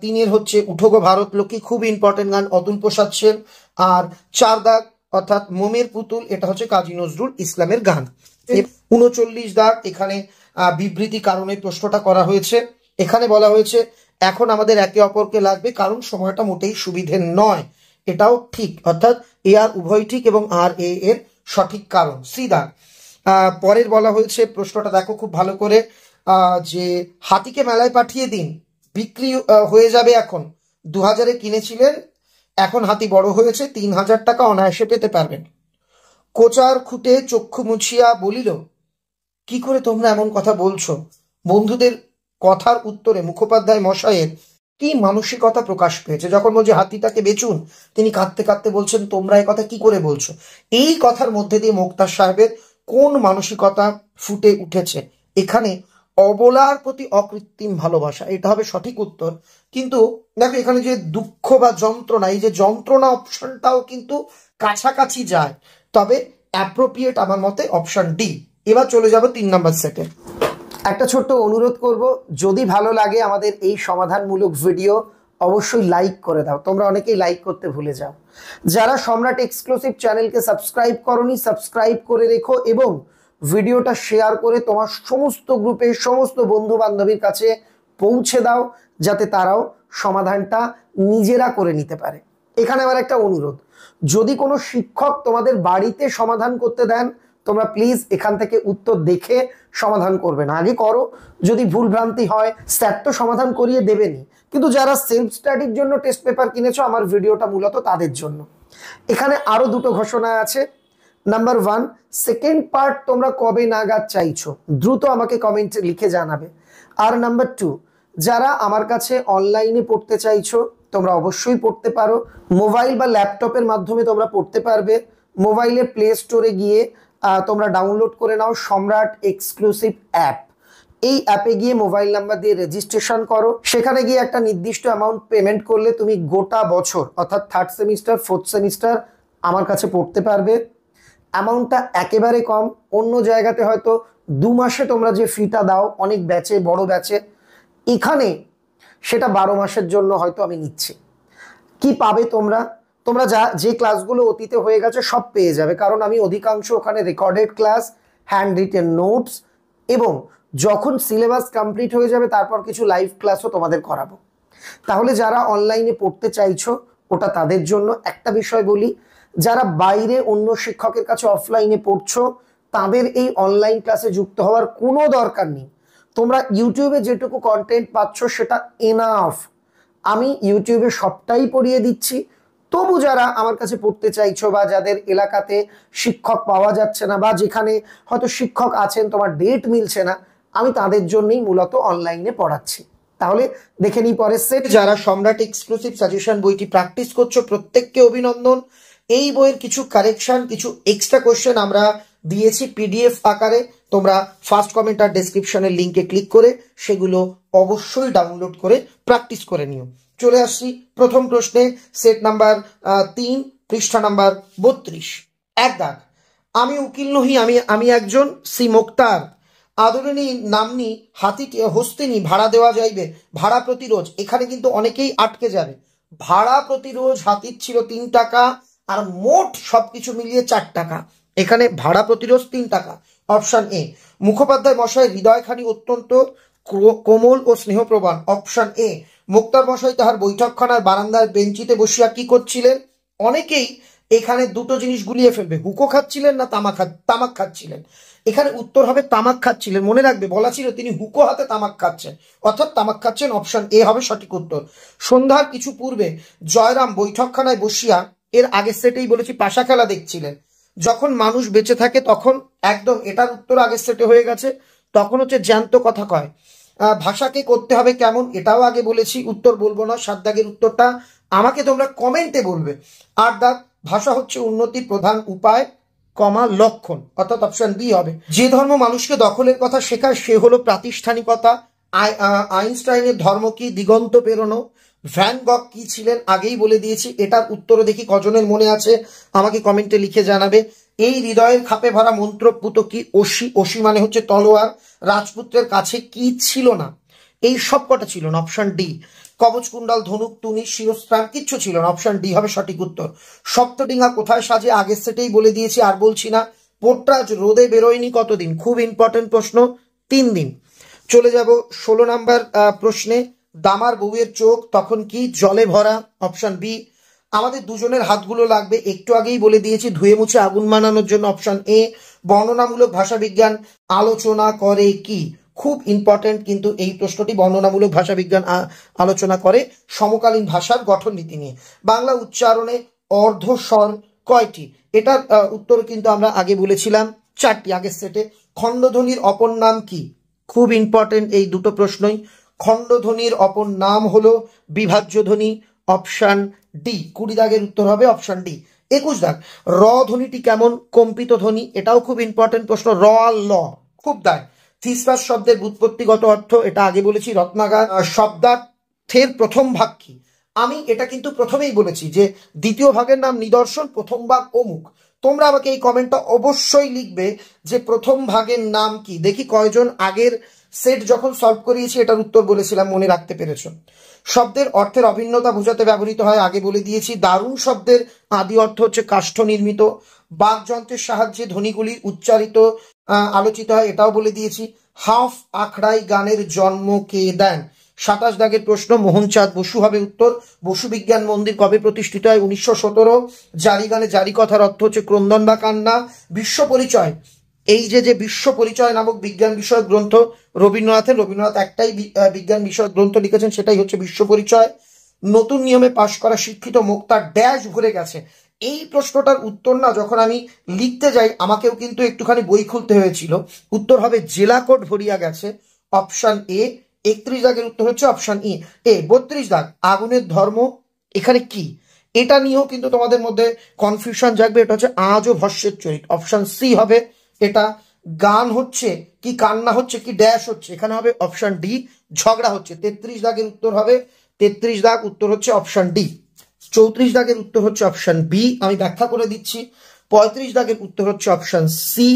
3 এর হচ্ছে উঠো গো ভারত লক্ষ্মী, খুব ইম্পর্টেন্ট গান, অতুল প্রসাদ সেন। আর 4 দাগ অর্থাৎ মোমের পুতুল, এটা হচ্ছে কাজী নজরুল ইসলামের গান। 39 দাগ, এখানে বিবৃতি কারণে প্রশ্নটা করা হয়েছে। এখানে বলা হয়েছে এখন আমাদের একে অপরকে লাগবে কারণ সময়টা মোটেই সুবিধের নয়। এটাও ঠিক, অর্থাৎ এ আর উভয় ঠিক এবং আর এ এর সঠিক কারণ। সিদা পরের বলা হয়েছে প্রশ্নটা দেখো খুব ভালো করে, যে হাতিকে মেলায় পাঠিয়ে দিন, বিক্রি হয়ে যাবে এখন, 2000-এ কিনেছিলেন, এখন হাতি বড় হয়েছে, 3000 টাকা অনায়াসে পেতে পারবেন। কোচার খুঁটে চক্ষু মুছিয়া বলিল, কি করে তোমরা এমন কথা বলছো? বন্ধুদের কথার উত্তরে মুখোপাধ্যায় মশাইয়ের কি মানসিকতা প্রকাশ পেয়েছে। যখন বলছে হাতিটাকে বেচুন, তিনি কাঁদতে কাঁদতে বলছেন তোমরা এই কথা কি করে বলছো। এই কথার মধ্যে দিয়ে মোক্তার সাহেবের কোন মানসিকতা ফুটে উঠেছে? এখানে অবলার প্রতি অকৃত্রিম ভালোবাসা, এটা হবে সঠিক উত্তর। কিন্তু দেখো এখানে যে দুঃখ বা যন্ত্রণা, এই যে যন্ত্রণা অপশনটাও কিন্তু কাছাকাছি যায়, তবে অ্যাপ্রোপ্রিয়েট আমার মতে অপশন ডি। এবার চলে যাব 3 নম্বর সেটে। একটা ছোট্ট অনুরোধ করব, যদি ভালো লাগে আমাদের এই সমাধানমূলক ভিডিও অবশ্যই লাইক করে দাও। তোমরা অনেকেই লাইক করতে ভুলে যাও। যারা সম্রাট এক্সক্লুসিভ চ্যানেলকে সাবস্ক্রাইব করনি, সাবস্ক্রাইব করে রেখো এবং ভিডিওটা শেয়ার করে তোমার সমস্ত গ্রুপে সমস্ত বন্ধু বান্ধবীর কাছে পৌঁছে দাও, যাতে তারাও সমাধানটা নিজেরা করে নিতে পারে। এখানে আমার একটা অনুরোধ, যদি কোনো শিক্ষক তোমাদের বাড়িতে সমাধান করতে দেন, তোমরা প্লিজ এখান থেকে উত্তর দেখে সমাধান করবে না, আগে করো। যদি ভুল ভ্রান্তি হয় স্যার তো সমাধান করিয়ে দেবেনি, কিন্তু যারা সেলফ স্টাডির জন্য টেস্ট পেপার কিনেছো, আমার ভিডিওটা মূলত তাদের জন্য। এখানে আরো দুটো ঘোষণা আছে। নাম্বার 1, সেকেন্ড পার্ট তোমরা কবে নাগাদ চাইছো, দ্রুত আমাকে কমেন্টে লিখে জানাবে। আর নাম্বার 2, যারা আমার কাছে অনলাইনে পড়তে চাইছো, তোমরা অবশ্যই পড়তে পারো। মোবাইল বা ল্যাপটপের মাধ্যমে তোমরা পড়তে পারবে। মোবাইলে প্লে স্টোরে গিয়ে তোমরা ডাউনলোড করে নাও সম্রাট এক্সক্লুসিভ অ্যাপ। এই অ্যাপে গিয়ে মোবাইল নাম্বার দিয়ে রেজিস্ট্রেশন করো। সেখানে গিয়ে একটা নির্দিষ্ট অ্যামাউন্ট পেমেন্ট করলে তুমি গোটা বছর অর্থাৎ 3rd সেমিস্টার 4th সেমিস্টার আমার কাছে পড়তে পারবে। অ্যামাউন্টটা একেবারে কম, অন্য জায়গাতে হয়তো 2 মাসে তোমরা যে ফিটা দাও অনেক ব্যাচে, বড় ব্যাচে, এখানে সেটা 12 মাসের জন্য হয়তো আমি নিচ্ছি। কি পাবে তোমরা? তোমরা যে ক্লাসগুলো অতীতে হয়ে গেছে সব পেয়ে যাবে, কারণ আমি অধিকাংশ ওখানে recorded class, hand written notes এবং যখন সিলেবাস কমপ্লিট হয়ে যাবে তারপর কিছু লাইভ ক্লাসও তোমাদের করাবো। তাহলে যারা অনলাইনে পড়তে চাইছো ওটা তাদের জন্য। একটা বিষয় বলি, যারা বাইরে অন্য শিক্ষকের কাছে অফলাইনে পড়ছো, তাদের এই অনলাইন ক্লাসে যুক্ত হওয়ার কোনো দরকার নেই। তোমরা ইউটিউবে যেটুকু কন্টেন্ট পাচ্ছ সেটা এনাফ। আমি ইউটিউবে সবটাই পড়িয়ে দিচ্ছি। তবু যারা আমার কাছে পড়তে চাইছো বা যাদের এলাকাতে শিক্ষক পাওয়া যাচ্ছে না বা যেখানে হয়তো শিক্ষক আছেন তোমার ডেট মিলছে না, আমি তাদের জন্যই মূলত অনলাইনে পড়াচ্ছি। তাহলে দেখে নিই পরের সেট। যারা সম্রাট এক্সক্লুসিভ সাজেশন বইটি প্র্যাকটিস করছো প্রত্যেককে অভিনন্দন। এই বইয়ের কিছু কারেকশন, কিছু এক্সট্রা কোশ্চেন আমরা দিয়েছি পিডিএফ আকারে। তোমরা ফার্স্ট কমেন্ট আর ডেসক্রিপশনের লিঙ্কে ক্লিক করে সেগুলো অবশ্যই ডাউনলোড করে প্র্যাকটিস করে নিও। চলে আসছি প্রথম প্রশ্নে, সেট নাম্বার 3, পৃষ্ঠা নাম্বার 32। এক দাগ, আমি উকিল নহি, আমি একজন শ্রী মোক্তার আদরিণী নামনি হাতিটি হস্তিনী ভাড়া দেওয়া যাইবে, ভাড়া প্রতিরোজ। এখানে কিন্তু অনেকেই আটকে যাবে। ভাড়া প্রতিরোজ হাতির ছিল 3 টাকা আর মোট সবকিছু মিলিয়ে 4 টাকা। এখানে ভাড়া প্রতিরোজ 3 টাকা। Option A. মুখোপাধ্যায় মশাই হৃদয়খানি অত্যন্ত কোমল ও স্নেহপ্রবণ। Option A. মোক্তার মশাই তাহার বৈঠকখানার বারান্দার বেঞ্চিতে বসিয়া কি করছিলেন? অনেকেই এখানে দুটো জিনিস গুলিয়ে ফেলবে, হুকো খাচ্ছিলেন না তামাক খাচ্ছিলেন। এখানে উত্তর হবে তামাক খাচ্ছিলেন। মনে রাখবে বলা ছিল তিনি হুকো হাতে তামাক খাচ্ছেন, অর্থাৎ তামাক খাচ্ছেন। অপশন এ হবে সঠিক উত্তর। সন্ধ্যার কিছু পূর্বে জয়রাম বৈঠকখানায় বসিয়া, এর আগের সেটেই বলেছি, পাশা খেলা দেখছিলেন। যখন মানুষ বেঁচে থাকে তখন একদম, এটার উত্তর আগের সেটে হয়ে গেছে, তখন হচ্ছে জ্যান্ত কথা কয়। ভাষাকে করতে হবে কেমন, এটাও আগে বলেছি, উত্তর বলবো না। 7 দাগের উত্তরটা আমাকে তোমরা কমেন্টে বলবে। 8 দাগ, ভাষা হচ্ছে উন্নতির প্রধান উপায়, লক্ষণ, অর্থাৎ অপশন বি হবে। যে ধর্ম মানুষকে দখলের কথা শেখায় সে হলো প্রাতিষ্ঠানিকতা। আইনস্টাইনের ধর্ম কি? দিগন্ত পেরোনো। ভ্যান গগ কি ছিলেন? আগেই বলে দিয়েছি। এটার উত্তরও দেখি কজনের মনে আছে, আমাকে কমেন্টে লিখে জানাবে। এই হৃদয়ের খাপে ভরা মন্ত্রপুত কি? অসি। অসি মানে হচ্ছে তলোয়ার। রাজপুত্রের কাছে কি ছিল না? এই সব কটা ছিল না। Option D. কবচ কুণ্ডল, ধনুক, তুনি, শিরস্ত্রাণ কিচ্ছু ছিল না। অপশন ডি হবে সঠিক উত্তর। সপ্তডিঙা কোথায় সাজে? আগের সেটেই বলে দিয়েছি, আর বলছি না। পোট্রাজ রোদে বেরোয়নি কতদিন? খুব ইম্পর্টেন্ট প্রশ্ন, 3 দিন। চলে যাব 16 নাম্বার প্রশ্নে। দামার বউয়ের চোখ তখন কি? জলে ভরা। Option B. আমাদের দুজনের হাতগুলো লাগবে, একটু আগেই বলে দিয়েছি, ধুয়ে মুছে আগুন মানানোর জন্য অপশন এ। বর্ণনামূলক ভাষাবিজ্ঞান আলোচনা করে কি? খুব ইম্পর্টেন্ট কিন্তু এই প্রশ্নটি। বর্ণনামূলক ভাষাবিজ্ঞান আলোচনা করে সমকালীন ভাষার গঠন নীতি নিয়ে। বাংলা উচ্চারণে অর্ধস্বর কয়টি? এটার উত্তর কিন্তু আমরা আগে বলেছিলাম 4টি আগের সেটে। খণ্ডধ্বনির অপর নাম কি? খুব ইম্পর্টেন্ট এই দুটো প্রশ্নই। খণ্ডধ্বনির অপর নাম হলো বিভাজ্য ধ্বনি, অপশন ডি। 20 দাগের উত্তর হবে অপশন ডি। 21 দাগ, র ধ্বনিটি কেমন? কম্পিত ধ্বনি। এটাও খুব ইম্পর্টেন্ট প্রশ্ন। র আর ল খুব দায়। থিসরাস শব্দের ব্যুৎপত্তিগত অর্থ, এটা আগে বলেছি, রত্নাগার। শব্দার্থের প্রথম ভাগ কি? আমি এটা কিন্তু প্রথমেই বলেছি যে দ্বিতীয় ভাগের নাম নিদর্শন, প্রথম ভাগ অমুক। তোমরা আমাকে এই কমেন্টটা অবশ্যই লিখবে যে প্রথম ভাগের নাম কি। দেখি কয়জন আগের সেট যখন সলভ করিয়েছি এটার উত্তর বলেছিলাম, মনে রাখতে পেরেছ। শব্দের অর্থের অভিন্নতা বোঝাতে ব্যবহৃত হয়, আগে বলে দিয়েছি। দারুণ শব্দের আদি অর্থ হচ্ছে কাষ্ঠ নির্মিত। বাকযন্ত্রের সাহায্যে ধ্বনিগুলি উচ্চারিত আলোচিত হয়, এটাও বলে দিয়েছি। হাফ আখড়াই গানের জন্ম কে দেন? 27 দাগের প্রশ্ন, মোহনচাঁদ বসু হবে উত্তর। বসু বিজ্ঞান মন্দির কবে প্রতিষ্ঠিত হয়? 1917। জারি গানে জারি কথার অর্থ হচ্ছে ক্রন্দন বা কান্না। বিশ্ব পরিচয়, এই যে বিশ্ব পরিচয় নামক বিজ্ঞান বিষয়ক গ্রন্থ রবীন্দ্রনাথ একটাই বিজ্ঞান বিষয়ক গ্রন্থ লিখেছেন, সেটাই হচ্ছে বিশ্ব পরিচয়। নতুন নিয়মে পাশ করা শিক্ষিত মুক্তার ড্যাশ ভরে গেছে। এই প্রশ্নটার উত্তর না যখন আমি লিখতে যাই আমাকেও কিন্তু একটুখানি বই খুলতে হয়েছিল। উত্তর হবে জেলা কোড ভরিয়া গেছে, অপশন এ। 31 দাগের উত্তর হচ্ছে অপশন ই এ। 32 দাগ, আগুনের ধর্ম এখানে কি? এটা নিয়েও কিন্তু তোমাদের মধ্যে কনফিউশন জাগবে। এটা হচ্ছে আজও ভস্যের চরিত, অপশন সি হবে এটা। গান হচ্ছে কি কান্না হচ্ছে কি ড্যাশ হচ্ছে? এখানে হবে অপশন ডি, ঝগড়া হচ্ছে। 33 দাগের উত্তর হবে 33 দাগ, উত্তর হচ্ছে অপশন ডি। 34 দাগের উত্তর হচ্ছে অপশন বি, আমি ব্যাখ্যা করে দিচ্ছি। 35 দাগের উত্তর হচ্ছে অপশন সি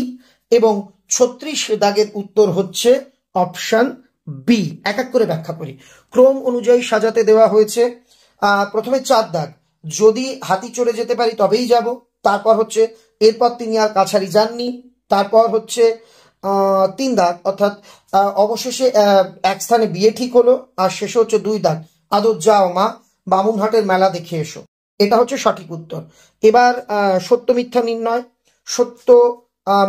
এবং 36 দাগের উত্তর হচ্ছে অপশন বি। এক এক করে ব্যাখ্যা করি। ক্রম অনুযায়ী সাজাতে দেওয়া হয়েছে। প্রথমে 4 দাগ, যদি হাতি চড়ে যেতে পারি তবেই যাব। তারপর হচ্ছে এরপর তিনি আর কাছারি যাননি। তারপর হচ্ছে 3 দাগ, অর্থাৎ অবশেষে এক স্থানে বিয়ে ঠিক হলো। আর শেষে হচ্ছে 2 দাগ, আদর যাও মা, বামুনহাটের মেলা দেখে এসো। এটা হচ্ছে সঠিক উত্তর। এবার সত্য মিথ্যা নির্ণয়। সত্য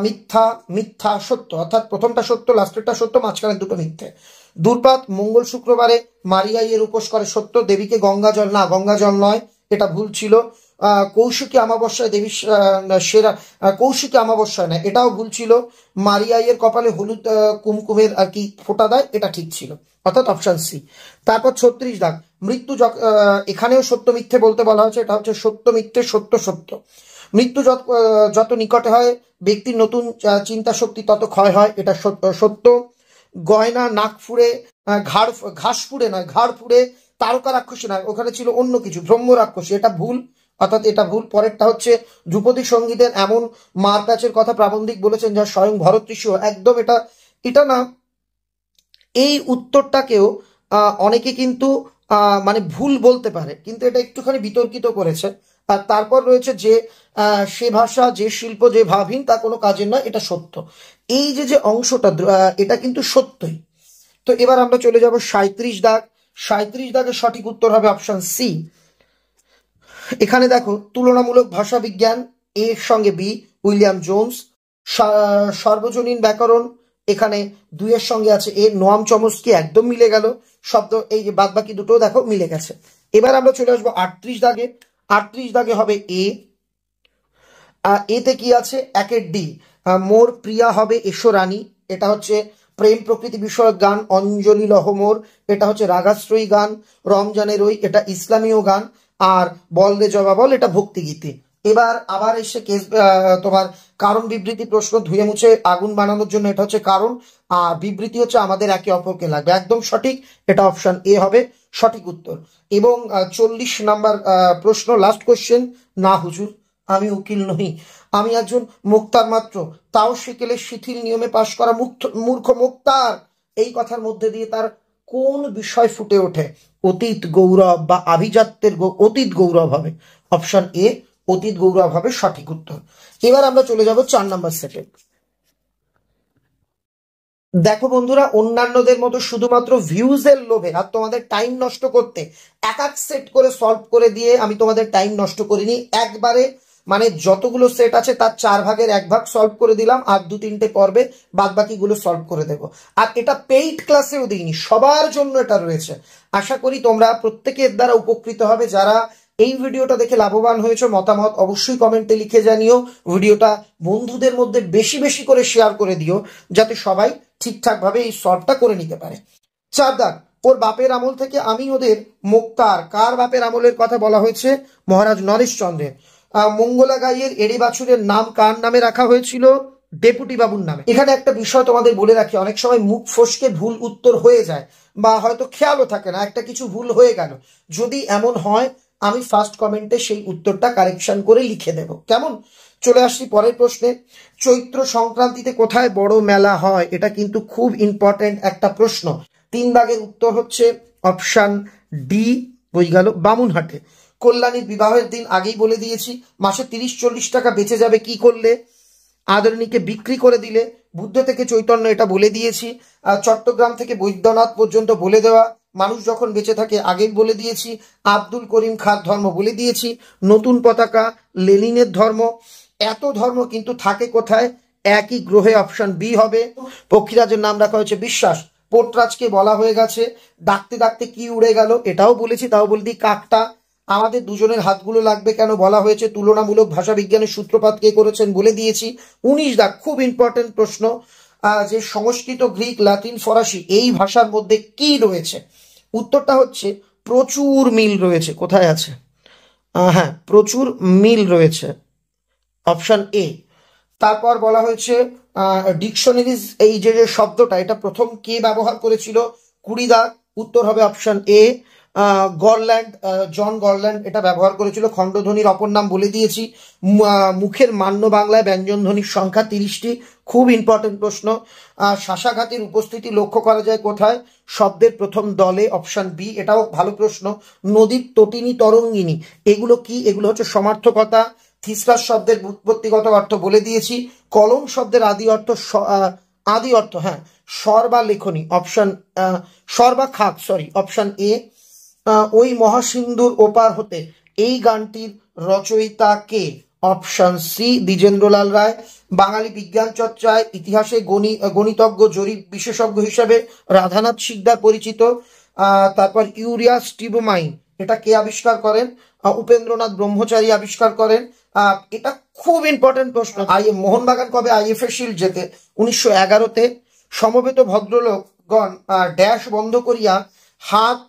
মিথ্যা, মিথ্যা সত্য, অর্থাৎ প্রথমটা সত্য, লাস্টেরটা সত্য, মাঝখানে দুটো মিথ্যে। দূর্পাত মঙ্গল শুক্রবারে মারিয়াইয়ের উপোস করে, সত্য। দেবীকে গঙ্গা জল, না গঙ্গা জল নয়, এটা ভুল ছিল। কৌশিকী অমাবস্যায় দেবী সেরা, কৌশিকী অমাবস্যায় না, এটাও ভুল ছিল। মারিয়াইয়ের কপালে হলুদ কুমকুমের আর কি ফোঁটা দেয়, এটা ঠিক ছিল, অর্থাৎ অপশন সি। তারপর 36 দাগ, মৃত্যু এখানেও সত্য মিথ্যে বলতে বলা হয়েছে, এটা হচ্ছে সত্য মিথ্যে, সত্য সত্য। মৃত্যু যত নিকটে হয় ব্যক্তির নতুন চিন্তা শক্তি তত ক্ষয় হয়, এটা সত্য। গয়না নাক ফুড়ে ঘাস ফুড়ে নয়, ঘাড় ফুড়ে তারকা রাক্ষসী নয়, ওখানে ছিল অন্য কিছু, ব্রহ্ম রাক্ষসী, এটা ভুল, অর্থাৎ এটা ভুল। পরেরটা হচ্ছে ধ্রুপদী সঙ্গীতের এমন মার প্যাচের কথা প্রাবন্ধিক বলেছেন যা স্বয়ং ভরত ঋষি, একদম এটা এটা না। এই উত্তরটাকেও অনেকে কিন্তু মানে ভুল বলতে পারে, কিন্তু এটা একটুখানি বিতর্কিত করেছে। আর তারপর রয়েছে যে সে ভাষা যে শিল্প যে ভাবহীন তা কোনো কাজের নয়, এটা সত্য। এই যে অংশটা এটা কিন্তু সত্যই। তো এবার আমরা চলে যাব 37 দাগ। 37 দাগের সঠিক উত্তর হবে অপশন সি। এখানে দেখো, তুলনামূলক ভাষা বিজ্ঞান, এর সঙ্গে বি উইলিয়াম জোন্স। সর্বজনীন ব্যাকরণ, এখানে 2 এর সঙ্গে আছে এ নোয়াম চমস্কি, একদম মিলে গেল শব্দ। এই যে বাদ বাকি দুটো দেখো মিলে গেছে। এবার আমরা চলে আসবো 38 দাগে। 38 দাগে হবে এ। এতে কি আছে? একের ডি, মোর প্রিয়া হবে এসো রানী, এটা হচ্ছে প্রেম প্রকৃতি বিষয়ক গান। অঞ্জলি লহমোর, এটা হচ্ছে রাগাশ্রয়ী গান। রমজানের ওই, এটা ইসলামীয় গান। আর বল রে জবা বল, এটা ভক্তিগীতি। এবার আবার এসে কেস তোমার কারণ বিবৃতি প্রশ্ন, ধুয়ে মুছে আগুন বানানোর জন্য, এটা হচ্ছে কারণ। আর বিবৃতি হচ্ছে আমাদের একে অপরকে লাগবে, একদম সঠিক, এটা অপশন এ হবে সঠিক উত্তর। এবং 40 নাম্বার প্রশ্ন, লাস্ট কোশ্চেন। না হুজুর, আমি উকিল নহি, আমি একজন মুক্তার মাত্র, তাও সেকেলের শিথিল নিয়মে পাশ করা মূর্খ মুক্তার। এই কথার মধ্যে দিয়ে তার কোন বিষয় ফুটে ওঠে? অতীত গৌরব বা আভিজাত্যের অতীত গৌরব হবে, অপশন এ অতীত গৌরব হবে সঠিক উত্তর। এবার আমরা চলে যাব 4 নম্বর সেটে। দেখো বন্ধুরা, অন্যান্যদের মতো শুধুমাত্র ভিউজের লোভে আর তোমাদের টাইম নষ্ট করতে এক এক সেট করে সলভ করে দিয়ে আমি তোমাদের টাইম নষ্ট করিনি। একবারে মানে যতগুলো সেট আছে তার 4 ভাগের 1 ভাগ সলভ করে দিলাম, আর 2-3টে পর্বে বাদ বাকিগুলো সলভ করে দেবো। আর এটা পেইড ক্লাসেও দিইনি, সবার জন্য এটা রয়েছে। আশা করি তোমরা প্রত্যেকের দ্বারা উপকৃত হবে। যারা এই ভিডিওটা দেখে লাভবান হয়েছে, মতামত অবশ্যই কমেন্টে লিখে জানিও। ভিডিওটা বন্ধুদের মধ্যে বেশি বেশি করে শেয়ার করে দিও, যাতে সবাই ঠিকঠাক ভাবে এই সলভটা করে নিতে পারে। 4 দাগ, ওর বাপের আমল থেকে আমি ওদের মুক্তার। কার বাপের আমলের কথা বলা হয়েছে? মহারাজ নরেশচন্দ্রের। মঙ্গলা গাইয়ের এড়ে বাছুরের নাম কার নামে রাখা হয়েছিল? ডেপুটি বাবুর নামে। এখানে একটা বিষয় তোমাদের বলে রাখি, অনেক সময় মুখ ফসকে ভুল উত্তর হয়ে যায়, বা হয়তো খেয়ালও থাকে না একটা কিছু ভুল হয়ে গেল। যদি এমন হয়, আমি ফার্স্ট কমেন্টে সেই উত্তরটা কারেকশন করে লিখে দেব, কেমন? চলে আসছি পরের প্রশ্নে। চৈত্র সংক্রান্তিতে কোথায় বড় মেলা হয়? এটা কিন্তু খুব ইম্পর্টেন্ট একটা প্রশ্ন। 3 দাগের উত্তর হচ্ছে অপশন ডি, বই গেল বামুনহাটে। কল্যাণীর বিবাহের দিন আগেই বলে দিয়েছি। মাসে 30-40 টাকা বেঁচে যাবে কি করলে? আদরণীকে বিক্রি করে দিলে। বুদ্ধ থেকে চৈতন্য, এটা বলে দিয়েছি। চট্টগ্রাম থেকে বৈদ্যনাথ পর্যন্ত বলে দেওয়া। মানুষ যখন বেঁচে থাকে আগেই বলে দিয়েছি। আব্দুল করিম খাঁর ধর্ম বলে দিয়েছি। নতুন পতাকা লেনিনের ধর্ম। এত ধর্ম কিন্তু থাকে কোথায়? একই গ্রহে, অপশন বি হবে। পক্ষীরাজের নাম রাখা হয়েছে বিশ্বাস। পোর্টরাজকে বলা হয়ে গেছে। ডাকতে ডাকতে কি উড়ে গেল? এটাও বলেছি, তাও বলে দিই কাকটা। আমাদের দুজনের হাতগুলো লাগবে কেন বলা হয়েছে? তুলনামূলক ভাষা বিজ্ঞানের সূত্রপাত কে করেছেন বলে দিয়েছি। 19 দাগ, খুব ইম্পর্টেন্ট প্রশ্ন, যে সংস্কৃত, গ্রিক, লাতিন, ফরাসি এই ভাষার মধ্যে কি রয়েছে? উত্তরটা হচ্ছে প্রচুর মিল রয়েছে। কোথায় আছে? হ্যাঁ, প্রচুর মিল রয়েছে, অপশন এ। তারপর বলা হয়েছে ডিকশনারিজ, এই যে যে শব্দটা, এটা প্রথম কে ব্যবহার করেছিল? 20 দাগ, উত্তর হবে অপশন এ, গরল্যান্ড, জন গরল্যান্ড এটা ব্যবহার করেছিল। খণ্ডধ্বনির অপর নাম বলে দিয়েছি। মুখের মান্য বাংলায় ব্যঞ্জন ধ্বনির সংখ্যা 30টি। খুব ইম্পর্টেন্ট প্রশ্ন। শাসাঘাতের উপস্থিতি লক্ষ্য করা যায় কোথায়? শব্দের প্রথম দলে, অপশন বি, এটাও ভালো প্রশ্ন। নদীর তটিনী, তরঙ্গিনী এগুলো কি? এগুলো হচ্ছে সমার্থকতা। থিসরাস শব্দের উৎপত্তিগত অর্থ বলে দিয়েছি। কলম শব্দের আদি অর্থ হ্যাঁ স্বর বা লেখনী, অপশন স্বর বা খাক, সরি, অপশন এ। ওই মহাসিন্ধুর ওপার হতে এই গানটির রচয়িতা কে? অপশন সি, দ্বিজেন্দ্রলাল রায়। বাঙালি বিজ্ঞান চর্চায় ইতিহাসে গণিতজ্ঞ, জরিপ বিশেষজ্ঞ হিসেবে রাধানাথ শিকদার পরিচিত। তারপর ইউরিয়া স্টিবোমাইন, এটা কে আবিষ্কার করেন? উপেন্দ্রনাথ ব্রহ্মচারী আবিষ্কার করেন। এটা খুব ইম্পর্টেন্ট প্রশ্ন। মোহনবাগান কবে আইএফএ শিল্ড জেতে? 1911-তে। সমবেত ভদ্রলোকগণ ড্যাশ বন্ধ করিয়া হাত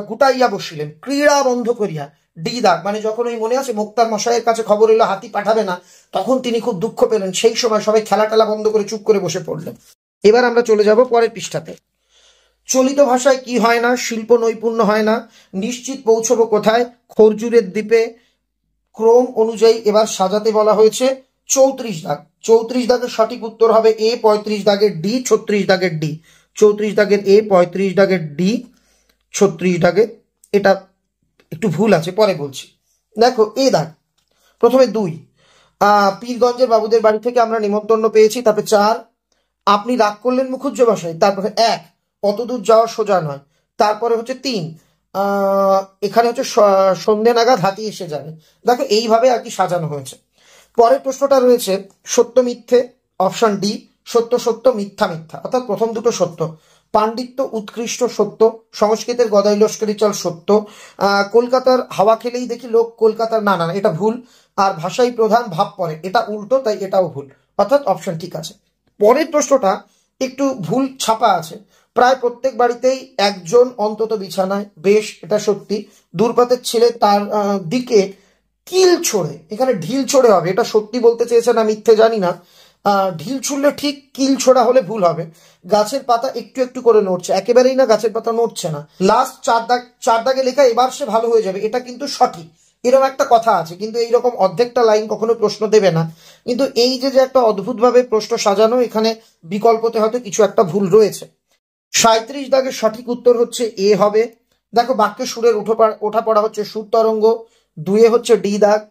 গুটাইয়া বসিলেন, ক্রীড়া বন্ধ করিয়া। ডি দাগ, মানে যখন ওই মনে আছে মোক্তার মশাইয়ের কাছে খবর এলো হাতি পাঠাবে না, তখন তিনি খুব দুঃখ পেলেন। সেই সময় সবাই খেলা টেলা বন্ধ করে চুপ করে বসে পড়লেন। এবার আমরা চলে যাব পরের পৃষ্ঠাতে। চলিত ভাষায় কি হয় না? শিল্প নৈপুণ্য হয় না। নিশ্চিত পৌঁছবো কোথায়? খরজুরের দ্বীপে। ক্রম অনুযায়ী এবার সাজাতে বলা হয়েছে। 34 দাগ, 34 দাগের সঠিক উত্তর হবে এ, 35 দাগের ডি, 36 দাগের ডি। 34 দাগের এ, 35 দাগের ডি, 36 দাগের, এটা একটু ভুল আছে, পরে বলছি। দেখো এ দাগ, প্রথমে 2, পীরগঞ্জের বাবুদের বাড়ি থেকে আমরা নিমন্ত্রণ পেয়েছি। তারপরে 4, আপনি রাগ করলেন মুখুজ্জ ভাষায়। তারপরে 1, অত দূর যাওয়া সোজা নয়। তারপরে হচ্ছে 3, এখানে হচ্ছে সন্ধে নাগাদ হাতি এসে যাবে। দেখো এইভাবে আর কি সাজানো হয়েছে। পরের প্রশ্নটা রয়েছে সত্য মিথ্যে, অপশন ডি, সত্য সত্য, মিথ্যা মিথ্যা, অর্থাৎ প্রথম দুটো সত্য। পাণ্ডিত্য উৎকৃষ্ট, সত্য। সংস্কৃতের গদাই লস্করি চল, সত্য। কলকাতার হাওয়া খেলেই দেখি লোক, কলকাতার না না এটা ভুল। আর ভাষাই প্রধান ভাব পরে, এটা উল্টো, তাই এটাও ভুল, অর্থাৎ অপশন ঠিক আছে। পরের প্রশ্নটা একটু ভুল ছাপা আছে। প্রায় প্রত্যেক বাড়িতেই একজন অন্তত বিছানায়, বেশ, এটা সত্যি। দূরপাতের ছেলে তার দিকে কিল ছোড়ে, এখানে ঢিল ছোড়ে হবে, এটা সত্যি বলতে চেয়েছে না মিথ্যে জানি না। ঢিল ছুড়লে ঠিক, কিল ছোড়া হলে ভুল হবে। গাছের পাতা একটু একটু করে নড়ছে, একেবারেই না গাছের পাতা নড়ছে না। লাস্ট 4 দাগে লেখা এবার সে ভালো হয়ে যাবে, এটা কিন্তু সঠিক। এরকম একটা কথা আছে, কিন্তু এইরকম অর্ধেকটা লাইন কখনো প্রশ্ন দেবে না। কিন্তু এই যে একটা অদ্ভুতভাবে প্রশ্ন সাজানো, এখানে বিকল্পতে হয়তো কিছু একটা ভুল রয়েছে। 37 দাগের সঠিক উত্তর হচ্ছে এ হবে। দেখো বাক্যে সুরের ওঠা পড়া হচ্ছে সুর তরঙ্গ। 2 হচ্ছে ডি দাগ।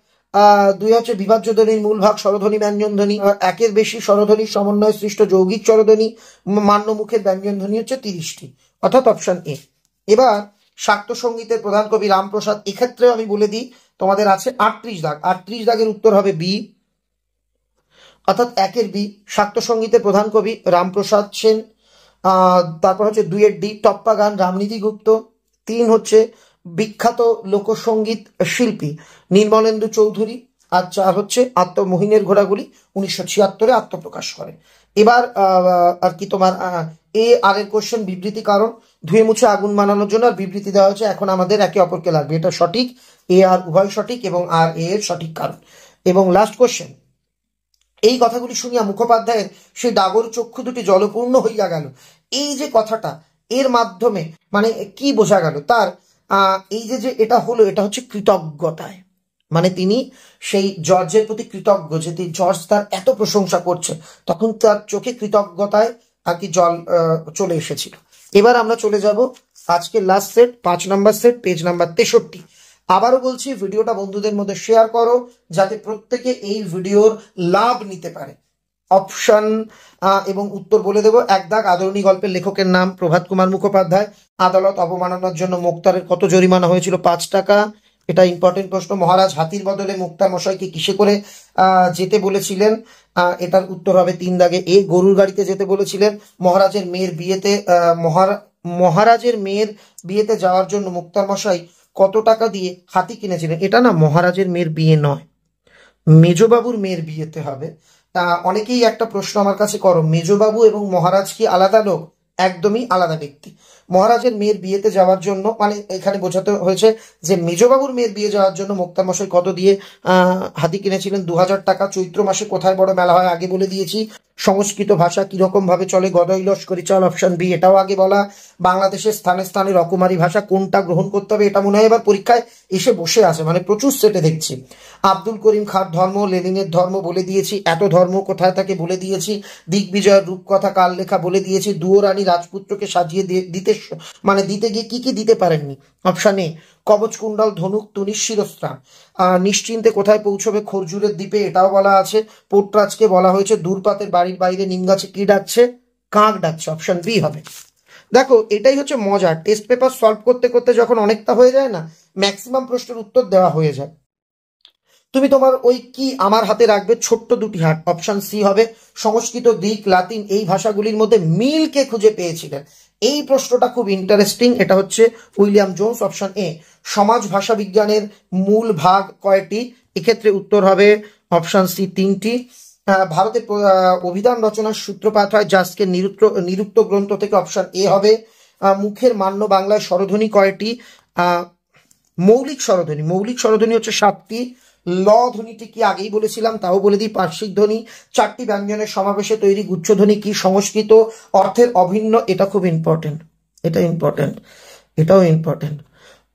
দুই হচ্ছে বিভাজ্য ধ্বনির মূল ভাগ স্বরধ্বনি ব্যঞ্জন ধ্বনি, একের বেশি স্বরধ্বনির সমন্বয়ে সৃষ্ট যৌগিক স্বরধ্বনি মান্য মুখের ব্যঞ্জন ধ্বনি হচ্ছে 30টি, অর্থাৎ অপশন এ। এবার শাক্ত সঙ্গীতের প্রধান কবি রামপ্রসাদ, এক্ষেত্রেও আমি বলে দিই তোমাদের আছে 38 দাগ, 38 দাগের উত্তর হবে বি, অর্থাৎ একের বি। শাক্ত সঙ্গীতের প্রধান কবি রামপ্রসাদ সেন। তারপর হচ্ছে 2 ডি টপ্পা গান রামনীতি গুপ্ত। 3 হচ্ছে বিখ্যাত লোকসঙ্গীত শিল্পী নির্মলেন্দু চৌধুরী। আর 4 হচ্ছে আত্মমোহিনের ঘোড়াগুলি 1976 আত্মপ্রকাশ করে। এবার আর কি তোমার এ আর এর কোশ্চেন বিবৃতি কারণ ধুয়ে মুছে আগুন বানানোর জন্য আর বিবৃতি দেওয়া হয়েছে, এখন আমাদের একে অপরকে লাগবে, এটা সঠিক, এ আর উভয় সঠিক এবং আর এ এর সঠিক কারণ। এবং লাস্ট কোশ্চেন, এই কথাগুলি শুনিয়া মুখোপাধ্যায়ের সেই ডাগর চক্ষু দুটি জলপূর্ণ হইয়া গেল। এই যে কথাটা, এর মাধ্যমে মানে কি বোঝা গেল, তার এই যে এটা হলো, এটা হচ্ছে কৃতজ্ঞতায়, মানে তিনি সেই জর্জের প্রতি কৃতজ্ঞ যে জর্জ তার এত প্রশংসা করছে, তখন তার চোখে কৃতজ্ঞতায় আর কি জল চলে এসেছিল। এবার আমরা চলে যাব আজকে লাস্ট সেট, 5 নম্বর সেট, পেজ নাম্বার 63। আবারও বলছি, ভিডিওটা বন্ধুদের মধ্যে শেয়ার করো যাতে প্রত্যেকে এই ভিডিওর লাভ নিতে পারে। অপশন এবং উত্তর বলে দেবো। 1 দাগ আদরণী গল্পের লেখকের নাম প্রভাত কুমার মুখোপাধ্যায়। আদালত অবমাননার জন্য মুক্তারের কত জরিমানা হয়েছিল? 5 টাকা। এটা ইম্পর্টেন্ট প্রশ্ন। মহারাজ হাতির বদলে মুক্তার মশাইকে কিসে করে যেতে বলেছিলেন? এটার উত্তর হবে 3 দাগে এ, গরুর গাড়িতে যেতে বলেছিলেন। মহারাজের মেয়ের বিয়েতে মহারাজের মেয়ের বিয়েতে যাওয়ার জন্য মুক্তার মশাই কত টাকা দিয়ে হাতি কিনেছিলেন? এটা না মহারাজের মেয়ের বিয়ে নয়, মেজবাবুর মেয়ের বিয়েতে হবে। অনেকেই একটা প্রশ্ন আমার কাছে করো, মেজবাবু এবং মহারাজ কি আলাদা লোক? একদমই আলাদা ব্যক্তি। মহারাজের মেয়ের বিয়েতে যাওয়ার জন্য মানে এখানে বোঝাতে হয়েছে যে মেজবাবুর মেয়ের বিয়ে যাওয়ার জন্য মুক্তার মশাই কত দিয়ে হাতি কিনেছিলেন? 2000 টাকা। চৈত্র মাসে কোথায় বড় মেলা হয়? আগে বলে দিয়েছি। সংস্কৃত ভাষা কিরকম ভাবে চলে? গদই লস্করি চাল, অপশন বি, এটাও আগে বলা। বাংলাদেশের স্থানে স্থানে রকমারি ভাষা কোনটা গ্রহণ করতে হবে? এটা মনে হয় এবার পরীক্ষায় এসে বসে আছে, মানে প্রচুর সেটে দেখছি। আব্দুল করিম খাঁর ধর্ম, লেনিনের ধর্ম বলে দিয়েছি। এত ধর্ম কোথায় থাকে বলে দিয়েছি। দিগ্বিজয়ের রূপকথা কার লেখা বলে দিয়েছি। দুয়োরানী রাজপুত্রকে সাজিয়ে দিতে মানে দিতে গিয়ে কি কি দিতে পারেননি? অপশন এ কবচ কুণ্ডল, ধনুক, তুনিশ, শিরস্ত্রাণ। নিশ্চিন্তে কোথায় পৌঁছবে? খরজুরের দ্বীপে, এটাও বলা আছে। পোর্টরাজকে বলা হয়েছে দূরপাতের বাড়ির বাইরে নিম গাছে কি ডাকছে? কাক ডাকছে। অপশন বি হবে। দেখো এটাই হচ্ছে মজা, টেস্ট পেপার সলভ করতে করতে যখন অনেকটা হয়ে যায় না, ম্যাক্সিমাম প্রশ্নের উত্তর দেওয়া হয়ে যায়। তুমি তোমার ওই কি আমার হাতে রাখবে ছোট্ট 2টি হাত। অপশন সি হবে। সংস্কৃত, গ্রিক, লাতিন এই ভাষাগুলির মধ্যে মিলকে খুঁজে পেয়েছিলেন। এই প্রশ্নটা খুব ইন্টারেস্টিং, এটা হচ্ছে উইলিয়াম জোন্স। Option A. সমাজ ভাষা বিজ্ঞানের মূল ভাগ কয়টি? এক্ষেত্রে উত্তর হবে অপশন সি 3টি। ভারতের অভিধান রচনার সূত্রপাত হয় জাসকে নিরুক্ত গ্রন্থ থেকে। অপশন এ হবে। মুখের মান্য বাংলায় স্বরধ্বনি কয়টি? মৌলিক স্বরধ্বনি হচ্ছে 7টি। ল ধ্বনিটি কি আগেই বলেছিলাম, তাও বলে দিই। পার্শ্বিক ধ্বনি। 4টি ব্যঞ্জনের সমাবেশে তৈরি গুচ্ছধ্বনি কি? সংস্কৃত। অর্থের অভিন্ন, এটা খুব ইম্পর্টেন্ট, এটাও ইম্পর্টেন্ট।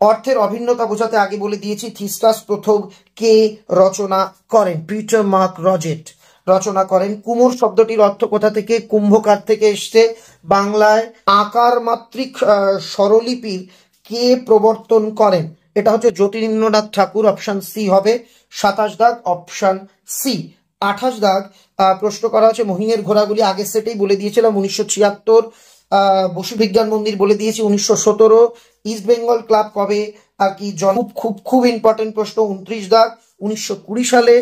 অর্থের অভিন্নতা বোঝাতে আগে বলে দিয়েছি। থিস্টাস প্রথম কে রচনা করেন? পিটার মার্ক রজেট রচনা করেন। কুমোর শব্দটির অর্থ কোথা থেকে? কুম্ভকার থেকে এসছে। বাংলায় আকার মাত্রিক স্বরলিপির কে প্রবর্তন করেন? এটা হচ্ছে জ্যোতিরিন্দ্রনাথ ঠাকুর। অপশন সি হবে। 27 দাগ অপশন সি। 28 দাগ প্রশ্ন করা হচ্ছে মোহিনের ঘোড়াগুলি আগের সেটেই বলে দিয়েছিলাম 1976। বসু বিজ্ঞান মন্দির বলে দিয়েছি 1917। ইস্ট বেঙ্গল ক্লাব কবে আর কি খুব ইম্পর্টেন্ট প্রশ্ন। 29 দাগ 1920 সালে।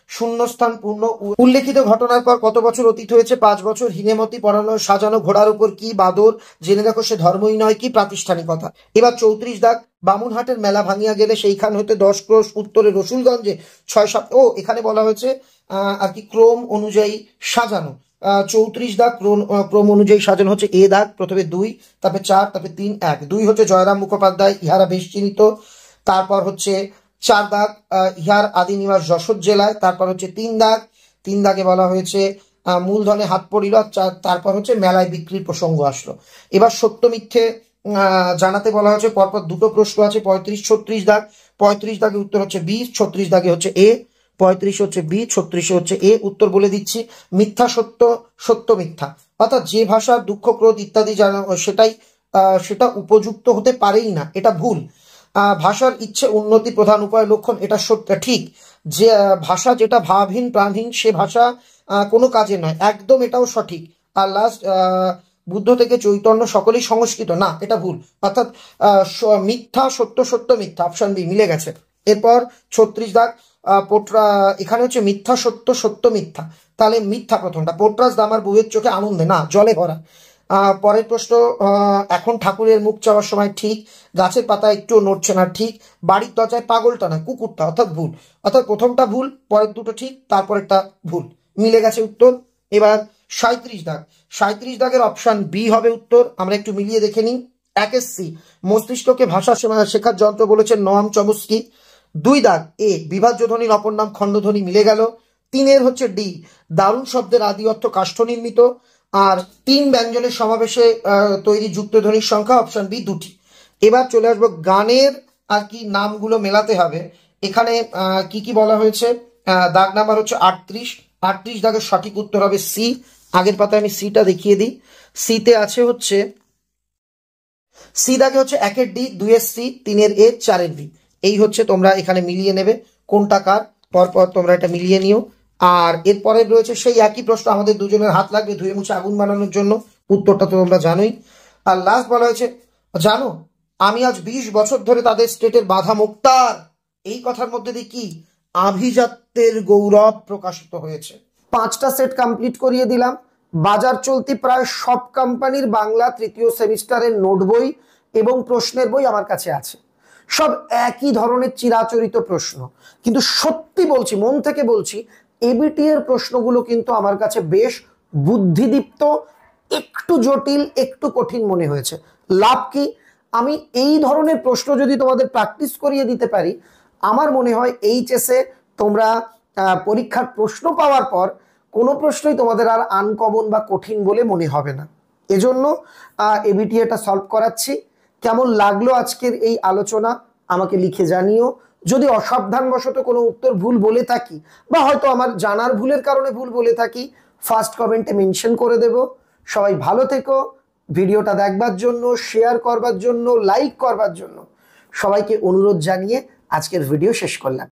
শূন্যস্থান পূর্ণ। উল্লেখিত ঘটনার পর কত বছর অতীত হয়েছে? 5 বছর। হিনেমতি পরানো সাজানো ঘোড়ার উপর কি বাদর? জেনে দেখো সে ধর্মই নয় কি? প্রাতিষ্ঠানিকতা। এবার 34 দাগ বামুনহাটের মেলা ভাঙিয়া গেলে সেইখান হতে 10 ক্রোশ উত্তরে রসুলগঞ্জে 6-7 এখানে বলা হয়েছে আর কি ক্রম অনুযায়ী সাজানো। 34 দাগ ক্রম অনুযায়ী সাজানো হচ্ছে এ দাগ। প্রথমে 2, তারপরে 4, তারপরে 3, 1। 2 হচ্ছে জয়রাম মুখোপাধ্যায়, ইহারা বেশ চিহ্নিত। তারপর হচ্ছে 4 দাগ ইহার আদি নিবাস যশোর জেলায়। তারপর হচ্ছে 3 দাগ, 3 দাগে বলা হয়েছে মূলধনে হাত পড়িল। তারপর হচ্ছে মেলায় বিক্রির প্রসঙ্গ আসলো। এবার সত্য মিথ্যে জানাতে বলা হয়েছে। পরপর 2টো প্রশ্ন আছে। 35-36 দাগ। 35 দাগে উত্তর হচ্ছে বি, 36 দাগে হচ্ছে এ। 35 হচ্ছে বি, 36 হচ্ছে এ। উত্তর বলে দিচ্ছি। মিথ্যা সত্য, সত্য মিথ্যা, অর্থাৎ যে ভাষা দুঃখ ক্রোধ ইত্যাদি সেটা উপযুক্ত হতে পারেই না, এটা ভুল। ভাষার ইচ্ছে উন্নতি প্রধান উপায় লক্ষণ, এটা সত্য ঠিক। যে ভাষা যেটা ভাবহীন প্রাণহীন সে ভাষা কোনো কাজে নয়, একদম এটাও সঠিক। আর লাস্ট বুদ্ধ থেকে চৈতন্য সকলেই সংস্কৃত, না এটা ভুল, অর্থাৎ মিথ্যা সত্য সত্য মিথ্যা, অপশন বি মিলে গেছে। এরপর 36 দাগ পোট্রা, এখানে হচ্ছে মিথ্যা সত্য সত্য মিথ্যা, তাহলে মিথ্যা প্রথমটা, পোট্রাস দামার বউয়ের চোখে আনন্দে, না জলে ভরা। পরের প্রশ্ন, এখন ঠাকুরের মুখ চাওয়ার সময়, ঠিক। গাছের পাতা একটু নড়ছে না, ঠিক। বাড়ির দরজায় পাগলটা না কুকুরটা, অর্থাৎ ভুল, অর্থাৎ প্রথমটা ভুল, পরের দুটো ঠিক, তারপরেরটা ভুল, মিলে গেছে উত্তর। এবার 37 দাগ, 37 দাগের অপশন বি হবে উত্তর। আমরা একটু মিলিয়ে দেখে নিই। 1 সি, মস্তিষ্ককে ভাষা শেখার যন্ত্র বলেছেন নোয়াম চমস্কি। 2 দাগ এ, বিভাজ্য ধ্বনির অপর নাম খণ্ডধ্বনি, মিলে গেল। 3 হচ্ছে ডি, দারুণ শব্দের আদি অর্থ কাষ্ঠ নির্মিত। আর 3 ব্যঞ্জনের সমাবেশে তৈরি যুক্ত ধ্বনির সংখ্যা, অপশন বি 2টি। এবার চলে আসবো গানের আর কি নামগুলো মেলাতে হবে। এখানে কি কি বলা হয়েছে, দাগ নাম্বার হচ্ছে 38 দাগের সঠিক উত্তর হবে সি। আগের পাতায় আমি সিটা দেখিয়ে দিই। সিতে আছে হচ্ছে, সি দাগে হচ্ছে 1 ডি, 2 সি, 3 এ, 4 বি। এই হচ্ছে, তোমরা এখানে মিলিয়ে নেবে কোনটা কার, পরপর তোমরা এটা মিলিয়ে নিও। আর এরপরে রয়েছে সেই একই প্রশ্ন, আমাদের দুজনের হাত লাগবে ধুয়ে মুছে আগুন বানানোর জন্য, উত্তরটা তো তোমরা জানোই। আর লাস্ট বলা হয়েছে, জানো আমি আজ 20 বছর ধরে তাদের স্টেটের বাধা মুক্তার, এই কথার মধ্যে দিয়ে কি আভিজাত্যের গৌরব প্রকাশিত হয়েছে। 5টা সেট কমপ্লিট করিয়ে দিলাম। বাজার চলতি প্রায় সব কোম্পানির বাংলা 3য় সেমিস্টারের নোট বই এবং প্রশ্নের বই আমার কাছে আছে। সব একই ধরনের চিরাচরিত প্রশ্ন, কিন্তু সত্যি বলছি, মন থেকে বলছি, এবিটি এর প্রশ্নগুলো কিন্তু আমার কাছে বেশ বুদ্ধিদীপ্ত, একটু জটিল একটু কঠিন মনে হয়েছে। লাভ কি, আমি এই ধরনের প্রশ্ন যদি তোমাদের প্র্যাকটিস করিয়ে দিতে পারি, আমার মনে হয় এইচএসে তোমরা পরীক্ষার প্রশ্ন পাওয়ার পর কোনো প্রশ্নই তোমাদের আর আনকমন বা কঠিন বলে মনে হবে না। এজন্য এবিটি এটা সলভ করাচ্ছি। কেমন লাগলো আজকের এই আলোচনা আমাকে লিখে জানিও। যদি অসাবধানবশত কোনো উত্তর ভুল বলে থাকি বা হয়তো আমার জানার ভুলের কারণে ভুল বলে থাকি, ফার্স্ট কমেন্টে মেনশন করে দেব। সবাই ভালো থেকো। ভিডিওটা দেখবার জন্য, শেয়ার করবার জন্য, লাইক করবার জন্য সবাইকে অনুরোধ জানিয়ে আজকের ভিডিও শেষ করলাম।